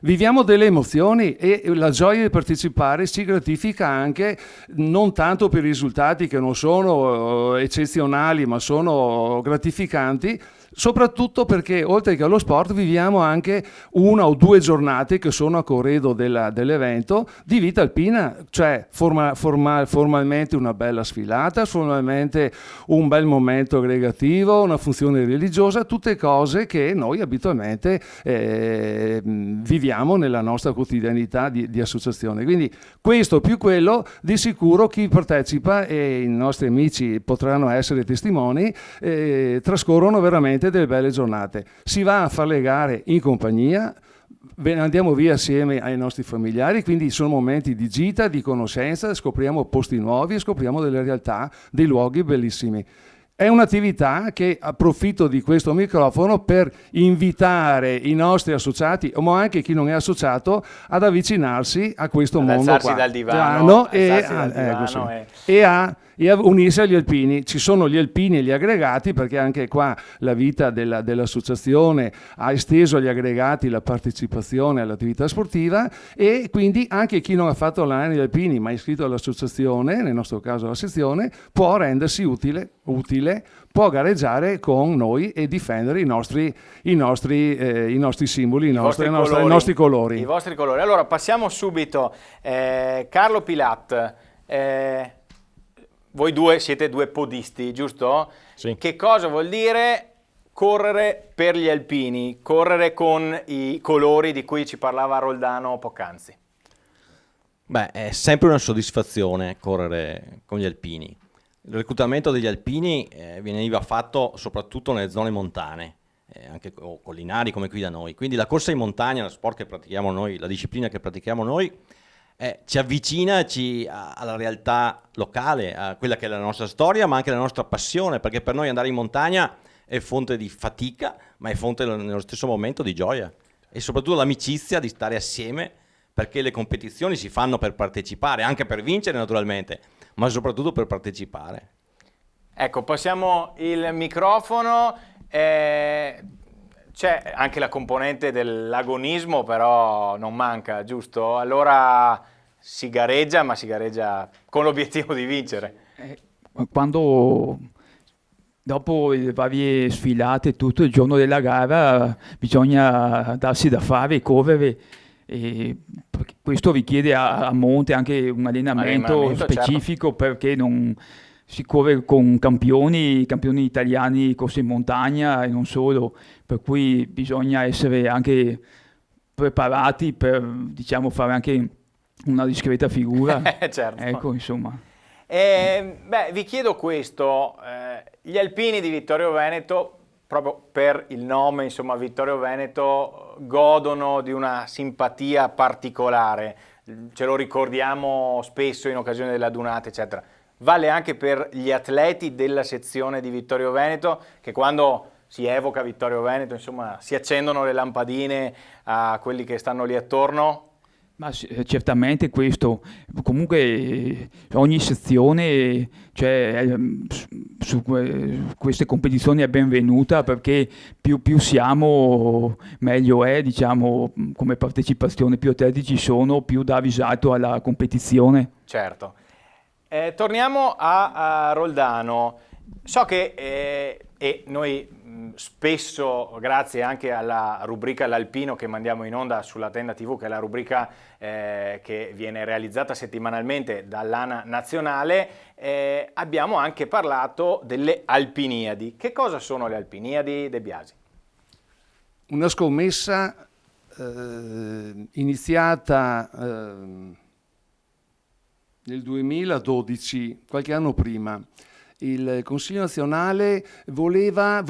viviamo delle emozioni, e la gioia di partecipare ci gratifica anche non tanto per i risultati che non sono eccezionali, ma sono gratificanti, soprattutto perché oltre che allo sport viviamo anche 1 o 2 giornate che sono a corredo dell'evento di vita alpina, cioè formalmente una bella sfilata, formalmente un bel momento aggregativo, una funzione religiosa, tutte cose che noi abitualmente viviamo nella nostra quotidianità di associazione. Quindi questo più quello, di sicuro chi partecipa, e i nostri amici potranno essere testimoni, trascorrono veramente delle belle giornate. Si va a fare le gare in compagnia, andiamo via assieme ai nostri familiari, quindi sono momenti di gita, di conoscenza, scopriamo posti nuovi, scopriamo delle realtà, dei luoghi bellissimi. È un'attività che approfitto di questo microfono per invitare i nostri associati, ma anche chi non è associato, ad avvicinarsi a questo mondo qua. Dal divano e a unirsi agli alpini. Ci sono gli alpini e gli aggregati, perché anche qua la vita dell'associazione ha esteso agli aggregati la partecipazione all'attività sportiva, e quindi anche chi non ha fatto l'anno degli alpini ma è iscritto all'associazione, nel nostro caso alla sezione, può rendersi utile, può gareggiare con noi e difendere i nostri simboli, i nostri colori. I vostri colori. Allora passiamo subito. Carlo Pilat, voi due siete 2 podisti, giusto? Sì. Che cosa vuol dire correre per gli alpini, correre con i colori di cui ci parlava Roldano poc'anzi? Beh, è sempre una soddisfazione correre con gli alpini. Il reclutamento degli alpini veniva fatto soprattutto nelle zone montane, anche collinari come qui da noi. Quindi la corsa in montagna, lo sport che pratichiamo noi, la disciplina che pratichiamo noi, ci avvicina alla realtà locale, a quella che è la nostra storia, ma anche la nostra passione, perché per noi andare in montagna è fonte di fatica, ma è fonte nello stesso momento di gioia, e soprattutto l'amicizia di stare assieme, perché le competizioni si fanno per partecipare, anche per vincere naturalmente, ma soprattutto per partecipare. Ecco, passiamo il microfono. C'è anche la componente dell'agonismo, però non manca, giusto? Allora si gareggia, ma si gareggia con l'obiettivo di vincere. Quando dopo le varie sfilate, tutto il giorno della gara, bisogna darsi da fare, correre. E questo richiede a monte anche un allenamento specifico, certo, perché non si corre con campioni italiani corse in montagna e non solo, per cui bisogna essere anche preparati per, diciamo, fare anche una discreta figura. Certo. Ecco, insomma. Vi chiedo questo, gli alpini di Vittorio Veneto proprio per il nome, insomma, Vittorio Veneto, godono di una simpatia particolare, ce lo ricordiamo spesso in occasione delle adunate, eccetera. Vale anche per gli atleti della sezione di Vittorio Veneto, che quando si evoca Vittorio Veneto, insomma, si accendono le lampadine a quelli che stanno lì attorno? Ma certamente questo, comunque ogni sezione, cioè, queste competizioni è benvenuta, perché più siamo meglio è, diciamo, come partecipazione, più atleti ci sono, più dà risalto alla competizione. Certo. Torniamo a Roldano. So che noi spesso, grazie anche alla rubrica L'Alpino che mandiamo in onda sulla Tenda TV, che è la rubrica che viene realizzata settimanalmente dall'ANA nazionale, abbiamo anche parlato delle Alpiniadi. Che cosa sono le Alpiniadi, De Biasi? Una scommessa iniziata nel 2012, qualche anno prima. Il Consiglio nazionale voleva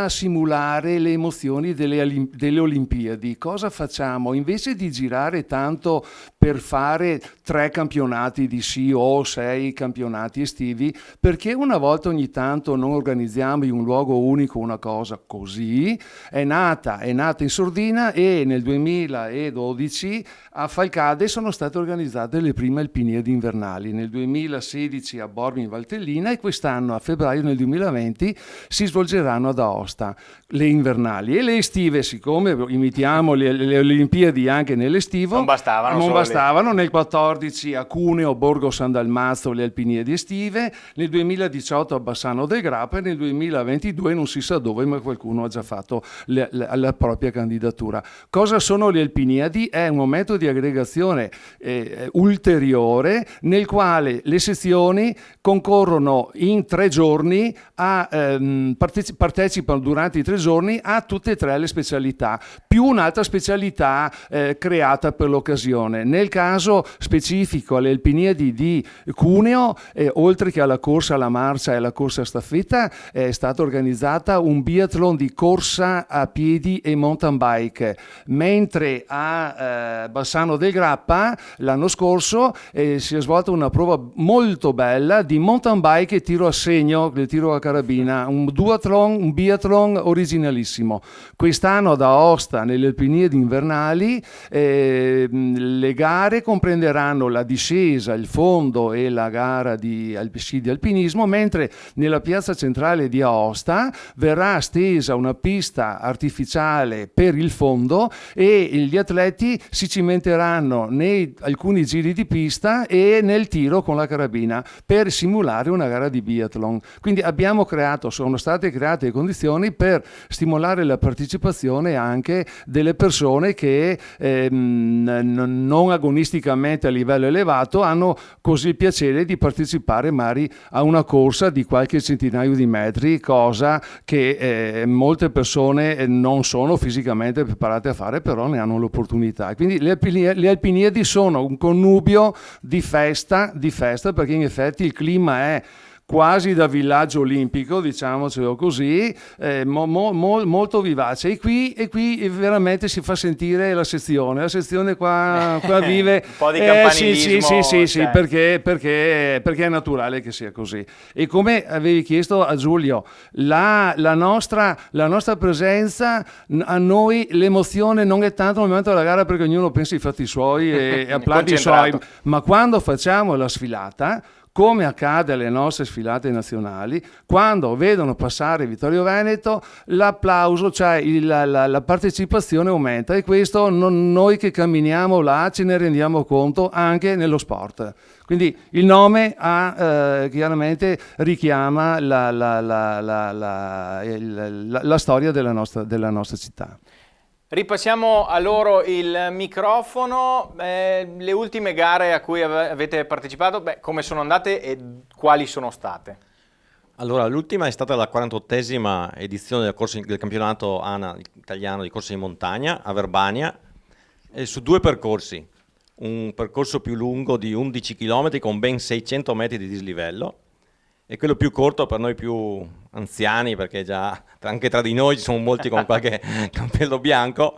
simulare le emozioni delle Olimpiadi. Cosa facciamo? Invece di girare tanto per fare 3 campionati di sci o 6 campionati estivi, perché una volta ogni tanto non organizziamo in un luogo unico una cosa così? È nata in sordina, e nel 2012 a Falcade sono state organizzate le prime Alpiniadi invernali, nel 2016 a Bormio in Valtellina, e quest'anno a febbraio nel 2020 si svolgeranno ad Aosta le invernali. E le estive, siccome imitiamo le Olimpiadi anche nell'estivo, non bastavano. Nel 14 a Cuneo, Borgo San Dalmazzo, le Alpiniadi estive, nel 2018 a Bassano del Grappa, e nel 2022 non si sa dove, ma qualcuno ha già fatto la propria candidatura. Cosa sono le Alpiniadi? È un momento di aggregazione ulteriore, nel quale le sezioni concorrono in 3 giorni, partecipano durante i 3 giorni a tutte e 3 le specialità, più un'altra specialità creata per l'occasione. Nel caso specifico, alle Alpiniadi di Cuneo, oltre che alla corsa alla marcia e alla corsa a staffetta, è stata organizzata un biathlon di corsa a piedi e mountain bike, mentre a Bassano del Grappa l'anno scorso si è svolta una prova molto bella di mountain bike e tiro a segno, del tiro a carabina, un biathlon originalissimo. Quest'anno ad Aosta, nelle Alpiniadi invernali, le gare comprenderanno la discesa, il fondo e la gara di sci di alpinismo, mentre nella piazza centrale di Aosta verrà stesa una pista artificiale per il fondo, e gli atleti si cimenteranno nei alcuni giri di pista e nel tiro con la carabina per simulare una gara di biathlon. Quindi sono state create le condizioni per stimolare la partecipazione anche delle persone che non agonisticamente a livello elevato hanno così il piacere di partecipare magari a una corsa di qualche centinaio di metri, cosa che molte persone non sono fisicamente preparate a fare, però ne hanno l'opportunità. Quindi le Alpiniadi sono un connubio di festa, perché in effetti il clima è quasi da villaggio olimpico, diciamocelo così, molto vivace, e qui veramente si fa sentire la sezione qua vive un po' di campanilismo, sì, perché è naturale che sia così. E come avevi chiesto a Giulio, la nostra presenza, a noi l'emozione non è tanto nel momento della gara, perché ognuno pensa ai fatti suoi e applaude i suoi, ma quando facciamo la sfilata, come accade alle nostre sfilate nazionali, quando vedono passare Vittorio Veneto, l'applauso, cioè la partecipazione aumenta, e questo noi che camminiamo là ce ne rendiamo conto anche nello sport. Quindi il nome chiaramente richiama la storia della nostra città. Ripassiamo a loro il microfono. Le ultime gare a cui avete partecipato, come sono andate e quali sono state? Allora, l'ultima è stata la 48esima edizione del campionato ANA italiano di corsa in montagna a Verbania, e su 2 percorsi. Un percorso più lungo di 11 km con ben 600 metri di dislivello, e quello più corto, per noi più anziani, perché già anche tra di noi ci sono molti con qualche cappello bianco,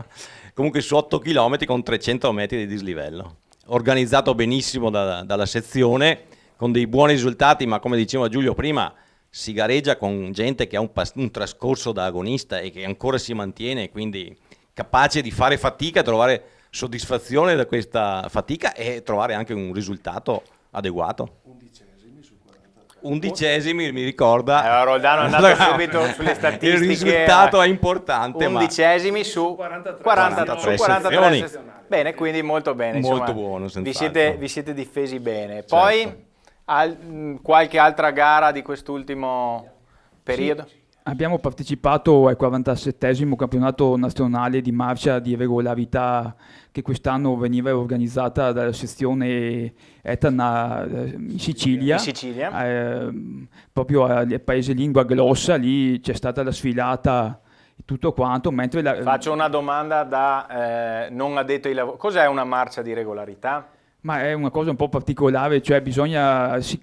comunque su 8 km con 300 metri di dislivello. Organizzato benissimo dalla sezione, con dei buoni risultati, ma come diceva Giulio prima, si gareggia con gente che ha un trascorso da agonista e che ancora si mantiene, quindi capace di fare fatica, trovare soddisfazione da questa fatica e trovare anche un risultato adeguato. 11esimi mi ricorda. Roldano è andato subito sulle statistiche. Il risultato è importante. 11esimi su 43 sezioni. Bene, quindi molto bene. Molto buono, vi siete difesi bene. Poi qualche altra gara di quest'ultimo periodo? Sì. Abbiamo partecipato al 47esimo campionato nazionale di marcia di regolarità che quest'anno veniva organizzata dalla sezione Etna in Sicilia. Proprio al paese Lingua Glossa, lì c'è stata la sfilata e tutto quanto. Faccio una domanda da non addetto ai lavori. Cos'è una marcia di regolarità? Ma è una cosa un po' particolare, cioè si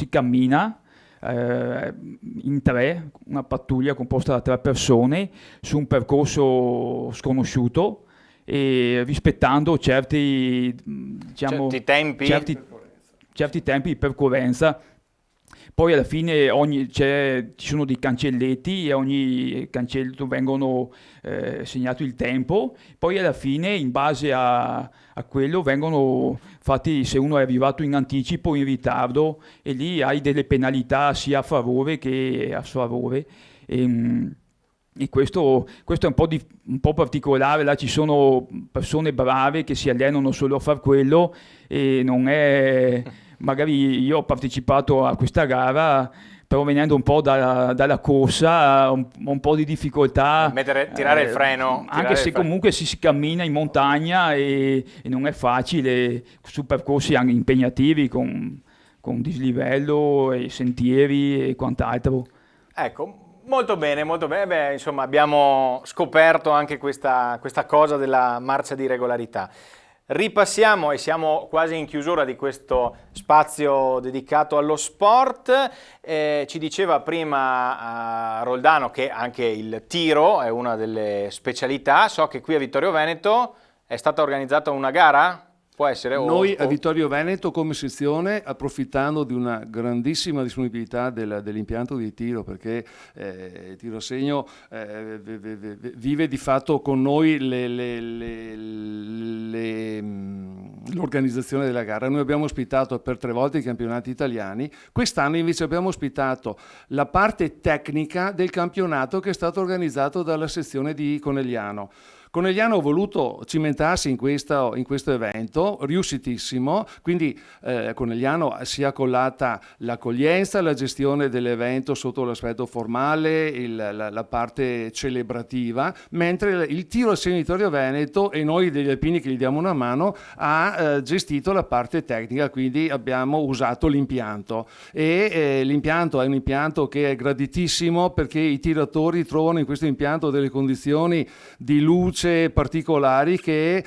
cammina in 3, una pattuglia composta da 3 persone su un percorso sconosciuto e rispettando certi tempi di percorrenza. Poi alla fine ci sono dei cancelletti e ogni cancelletto vengono segnato il tempo, poi alla fine in base a quello vengono fatti se uno è arrivato in anticipo o in ritardo, e lì hai delle penalità sia a favore che a sfavore. E questo è un po' particolare. Là ci sono persone brave che si allenano solo a far quello, e non è... Magari io ho partecipato a questa gara, però venendo un po' dalla corsa, un po' di difficoltà. Tirare il freno. Anche se comunque si cammina in montagna e non è facile, su percorsi anche impegnativi con dislivello e sentieri e quant'altro. Ecco, molto bene, molto bene. Beh, insomma, abbiamo scoperto anche questa cosa della marcia di regolarità. Ripassiamo e siamo quasi in chiusura di questo spazio dedicato allo sport. Ci diceva prima Roldano che anche il tiro è una delle specialità. So che qui a Vittorio Veneto è stata organizzata una gara? Può essere? Noi a Vittorio Veneto come sezione, approfittando di una grandissima disponibilità dell'impianto di tiro, perché il tiro a segno vive di fatto con noi l'organizzazione della gara. Noi abbiamo ospitato per 3 volte i campionati italiani, quest'anno invece abbiamo ospitato la parte tecnica del campionato che è stato organizzato dalla sezione di Conegliano. Conegliano ha voluto cimentarsi in questo evento, riuscitissimo, quindi Conegliano si è accollata l'accoglienza, la gestione dell'evento sotto l'aspetto formale, la parte celebrativa, mentre il tiro al segno di Vittorio Veneto, e noi degli alpini che gli diamo una mano, ha gestito la parte tecnica, quindi abbiamo usato l'impianto. E l'impianto è un impianto che è graditissimo, perché i tiratori trovano in questo impianto delle condizioni di luce particolari che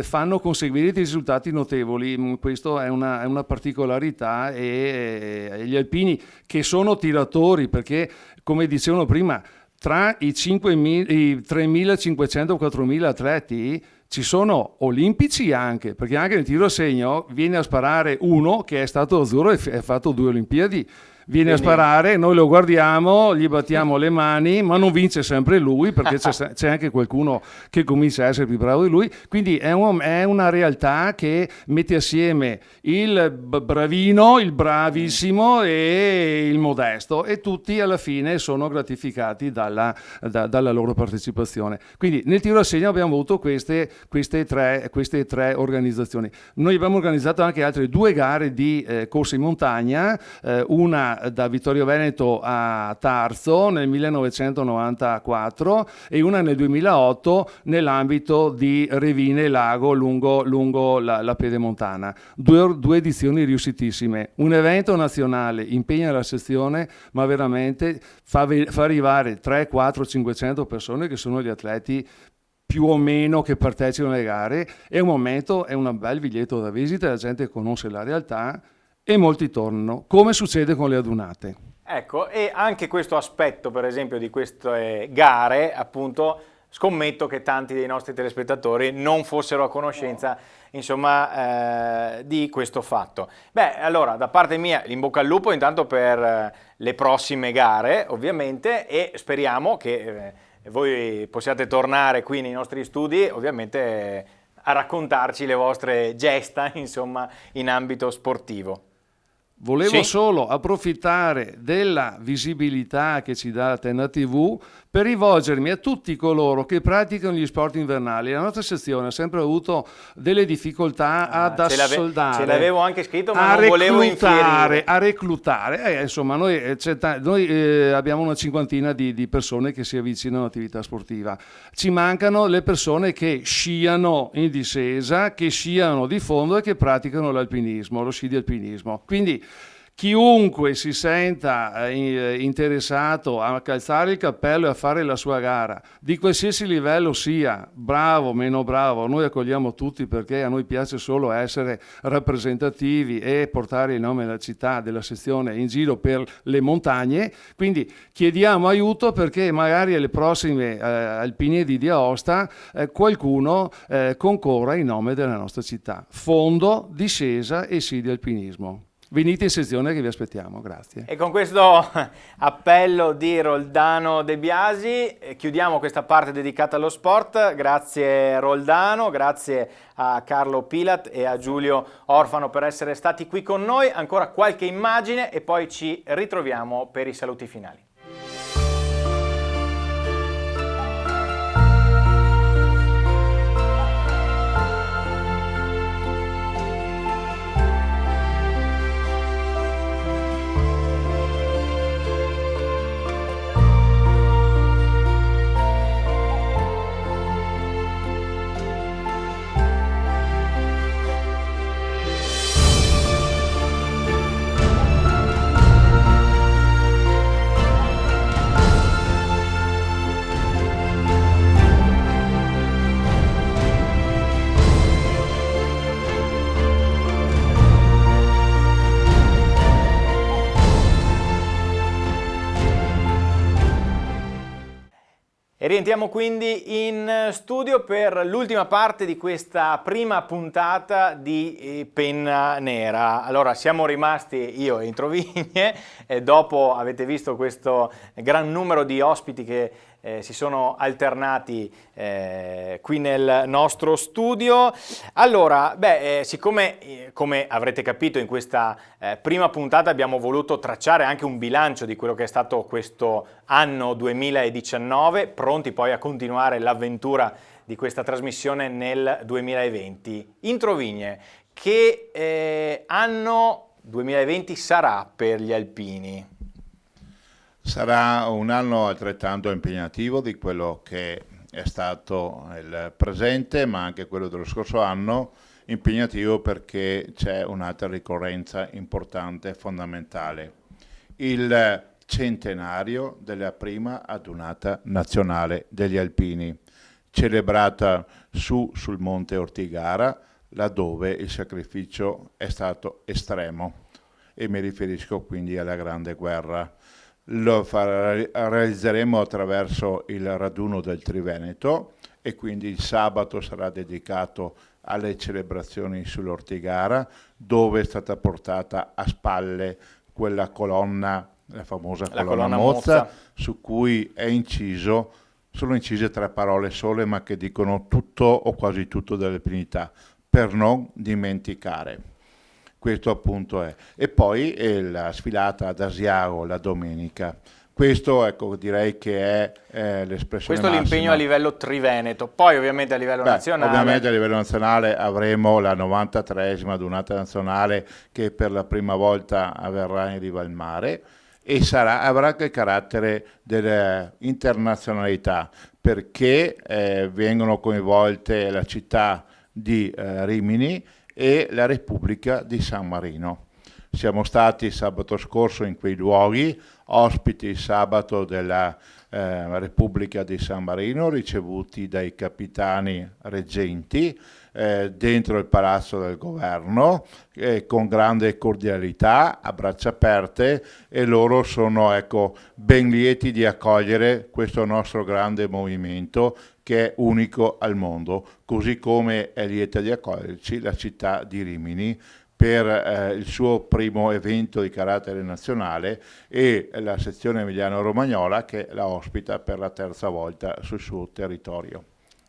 fanno conseguire dei risultati notevoli. Questo è una particolarità, e gli alpini che sono tiratori, perché come dicevano prima, tra i 3.500-4.000 atleti ci sono olimpici anche, perché anche nel tiro a segno viene a sparare uno che è stato azzurro e ha fatto 2 Olimpiadi. Viene a sparare, noi lo guardiamo, gli battiamo le mani, ma non vince sempre lui, perché c'è anche qualcuno che comincia a essere più bravo di lui. Quindi è una realtà che mette assieme il bravino, il bravissimo e il modesto, e tutti alla fine sono gratificati dalla loro partecipazione. Quindi nel tiro a segno abbiamo avuto queste tre organizzazioni. Noi abbiamo organizzato anche altre 2 gare di corsa in montagna, una da Vittorio Veneto a Tarzo nel 1994 e una nel 2008 nell'ambito di Revine Lago lungo la Pedemontana. 2 edizioni riuscitissime. Un evento nazionale impegna la sezione, ma veramente fa arrivare 3, 4, 500 persone che sono gli atleti più o meno che partecipano alle gare. È un bel biglietto da visita, la gente conosce la realtà e molti tornano, come succede con le adunate. Ecco, e anche questo aspetto, per esempio, di queste gare, appunto, scommetto che tanti dei nostri telespettatori non fossero a conoscenza, insomma, di questo fatto. Beh, allora, da parte mia, in bocca al lupo intanto per le prossime gare, ovviamente, e speriamo che voi possiate tornare qui nei nostri studi, ovviamente, a raccontarci le vostre gesta, insomma, in ambito sportivo. Volevo solo approfittare della visibilità che ci dà Tenna TV per rivolgermi a tutti coloro che praticano gli sport invernali. La nostra sezione ha sempre avuto delle difficoltà ad assoldare. Ce l'avevo anche scritto, ma non volevo infierire. A reclutare. Insomma, noi abbiamo una cinquantina di persone che si avvicinano all'attività sportiva. Ci mancano le persone che sciano in discesa, che sciano di fondo e che praticano l'alpinismo, lo sci di alpinismo. Quindi chiunque si senta interessato a calzare il cappello e a fare la sua gara, di qualsiasi livello sia, bravo, meno bravo, noi accogliamo tutti perché a noi piace solo essere rappresentativi e portare il nome della città, della sezione in giro per le montagne, quindi chiediamo aiuto perché magari alle prossime Alpinidi di Aosta qualcuno concorra in nome della nostra città. Fondo, discesa e sci di alpinismo. Venite in sezione che vi aspettiamo, grazie. E con questo appello di Roldano De Biasi chiudiamo questa parte dedicata allo sport. Grazie Roldano, grazie a Carlo Pilat e a Giulio Orfano per essere stati qui con noi. Ancora qualche immagine e poi ci ritroviamo per i saluti finali. E rientriamo quindi in studio per l'ultima parte di questa prima puntata di Penna Nera. Allora, siamo rimasti io e Introvigne, e dopo avete visto questo gran numero di ospiti che si sono alternati qui nel nostro studio. Allora, siccome come avrete capito in questa prima puntata abbiamo voluto tracciare anche un bilancio di quello che è stato questo anno 2019, pronti poi a continuare l'avventura di questa trasmissione nel 2020. Introvigne, che anno 2020 sarà per gli alpini? Sarà un anno altrettanto impegnativo di quello che è stato il presente, ma anche quello dello scorso anno, impegnativo perché c'è un'altra ricorrenza importante e fondamentale, il centenario della prima adunata nazionale degli alpini, celebrata sul Monte Ortigara, laddove il sacrificio è stato estremo, e mi riferisco quindi alla Grande Guerra. Lo realizzeremo attraverso il raduno del Triveneto e quindi il sabato sarà dedicato alle celebrazioni sull'Ortigara, dove è stata portata a spalle quella colonna, la famosa colonna Mozza, su cui sono incise 3 parole sole, ma che dicono tutto o quasi tutto dell'alpinità, per non dimenticare. Questo appunto è. E poi la sfilata ad Asiago la domenica. Questo, ecco, direi che è l'espressione Questo è l'impegno a livello triveneto, poi ovviamente a livello nazionale. Ovviamente a livello nazionale avremo la 93esima adunata nazionale che per la prima volta avverrà in riva al mare e avrà anche il carattere dell'internazionalità, perché vengono coinvolte la città di Rimini e la Repubblica di San Marino. Siamo stati sabato scorso in quei luoghi, ospiti il sabato della Repubblica di San Marino, ricevuti dai capitani reggenti dentro il palazzo del governo, con grande cordialità, a braccia aperte, e loro sono, ecco, ben lieti di accogliere questo nostro grande movimento che è unico al mondo, così come è lieta di accoglierci la città di Rimini per il suo primo evento di carattere nazionale, e la sezione emiliano-romagnola che la ospita per la terza volta sul suo territorio.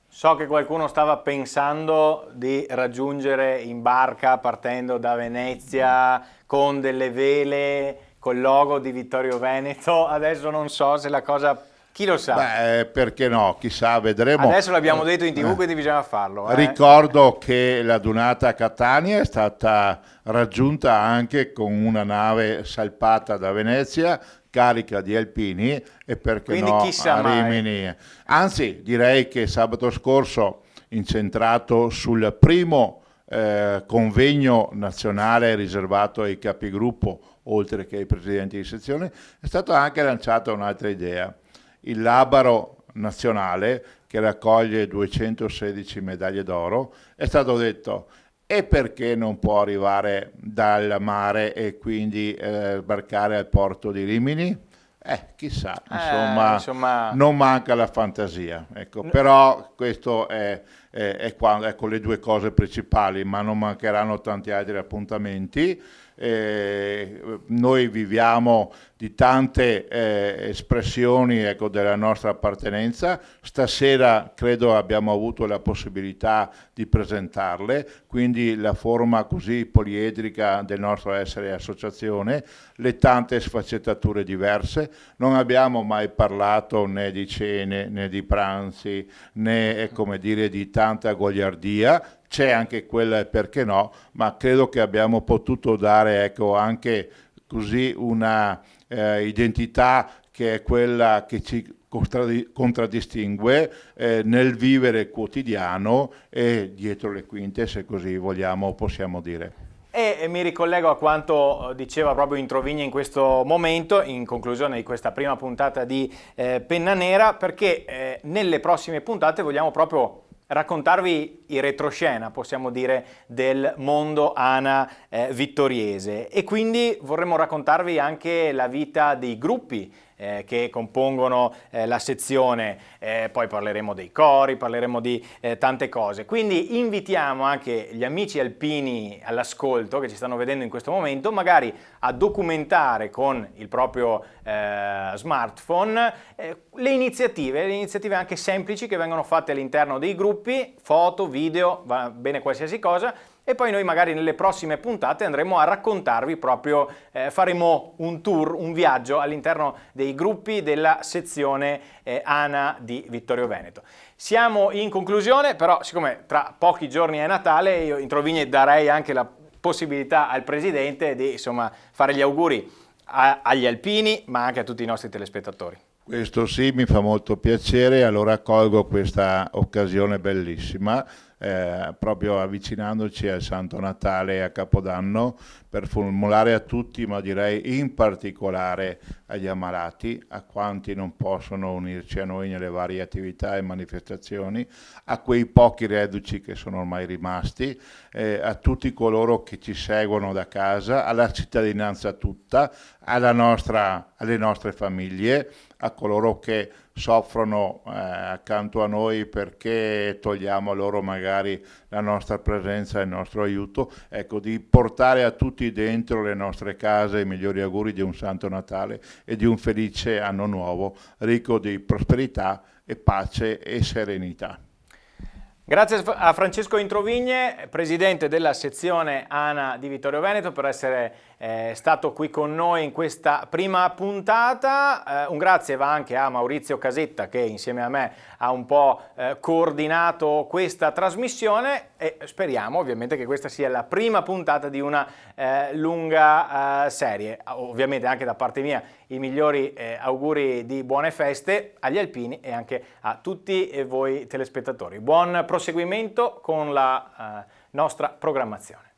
So che qualcuno stava pensando di raggiungere in barca partendo da Venezia con delle vele col logo di Vittorio Veneto. Adesso non so se la cosa... Chi lo sa? Beh, perché no? Chissà, vedremo. Adesso l'abbiamo detto in TV, quindi bisogna farlo. Ricordo che la dunata a Catania è stata raggiunta anche con una nave salpata da Venezia, carica di alpini, e perché quindi no chissà a Rimini. Anzi, direi che sabato scorso, incentrato sul primo convegno nazionale riservato ai capigruppo, oltre che ai presidenti di sezione, è stata anche lanciata un'altra idea. Il Labaro nazionale, che raccoglie 216 medaglie d'oro, è stato detto: e perché non può arrivare dal mare e quindi sbarcare al porto di Rimini? Chissà, insomma, non manca la fantasia. Ecco, però questo è quando, ecco, le due cose principali, ma non mancheranno tanti altri appuntamenti. Noi viviamo di tante espressioni, ecco, della nostra appartenenza. Stasera credo abbiamo avuto la possibilità di presentarle, quindi la forma così poliedrica del nostro essere associazione, le tante sfaccettature diverse. Non abbiamo mai parlato né di cene né di pranzi né, come dire, di tanta goliardia. C'è anche quella, perché no, ma credo che abbiamo potuto dare, ecco, anche così una identità che è quella che ci contraddistingue nel vivere quotidiano e dietro le quinte, se così vogliamo, possiamo dire. E mi ricollego a quanto diceva proprio Introvigne in questo momento, in conclusione di questa prima puntata di Penna Nera, perché nelle prossime puntate vogliamo proprio raccontarvi il retroscena, possiamo dire, del mondo ANA vittoriese, e quindi vorremmo raccontarvi anche la vita dei gruppi che compongono la sezione, poi parleremo dei cori, parleremo di tante cose. Quindi invitiamo anche gli amici alpini all'ascolto che ci stanno vedendo in questo momento, magari a documentare con il proprio smartphone le iniziative anche semplici che vengono fatte all'interno dei gruppi, foto, video, va bene qualsiasi cosa. E poi noi magari nelle prossime puntate andremo a raccontarvi proprio, faremo un tour, un viaggio all'interno dei gruppi della sezione ANA di Vittorio Veneto. Siamo in conclusione, però siccome tra pochi giorni è Natale, io in Trovigne darei anche la possibilità al Presidente di, insomma, fare gli auguri agli alpini, ma anche a tutti i nostri telespettatori. Questo sì, mi fa molto piacere, allora colgo questa occasione bellissima, proprio avvicinandoci al Santo Natale e a Capodanno, per formulare a tutti, ma direi in particolare agli ammalati, a quanti non possono unirci a noi nelle varie attività e manifestazioni, a quei pochi reduci che sono ormai rimasti, a tutti coloro che ci seguono da casa, alla cittadinanza tutta, alle nostre famiglie, a coloro che soffrono accanto a noi perché togliamo loro magari la nostra presenza e il nostro aiuto, ecco, di portare a tutti dentro le nostre case i migliori auguri di un Santo Natale e di un felice anno nuovo, ricco di prosperità e pace e serenità. Grazie a Francesco Introvigne, presidente della sezione ANA di Vittorio Veneto, per essere stato qui con noi in questa prima puntata. Un grazie va anche a Maurizio Casetta, che insieme a me ha un po' coordinato questa trasmissione, e speriamo ovviamente che questa sia la prima puntata di una lunga serie. Ovviamente anche da parte mia i migliori auguri di buone feste agli alpini e anche a tutti voi telespettatori. Buon proseguimento con la nostra programmazione.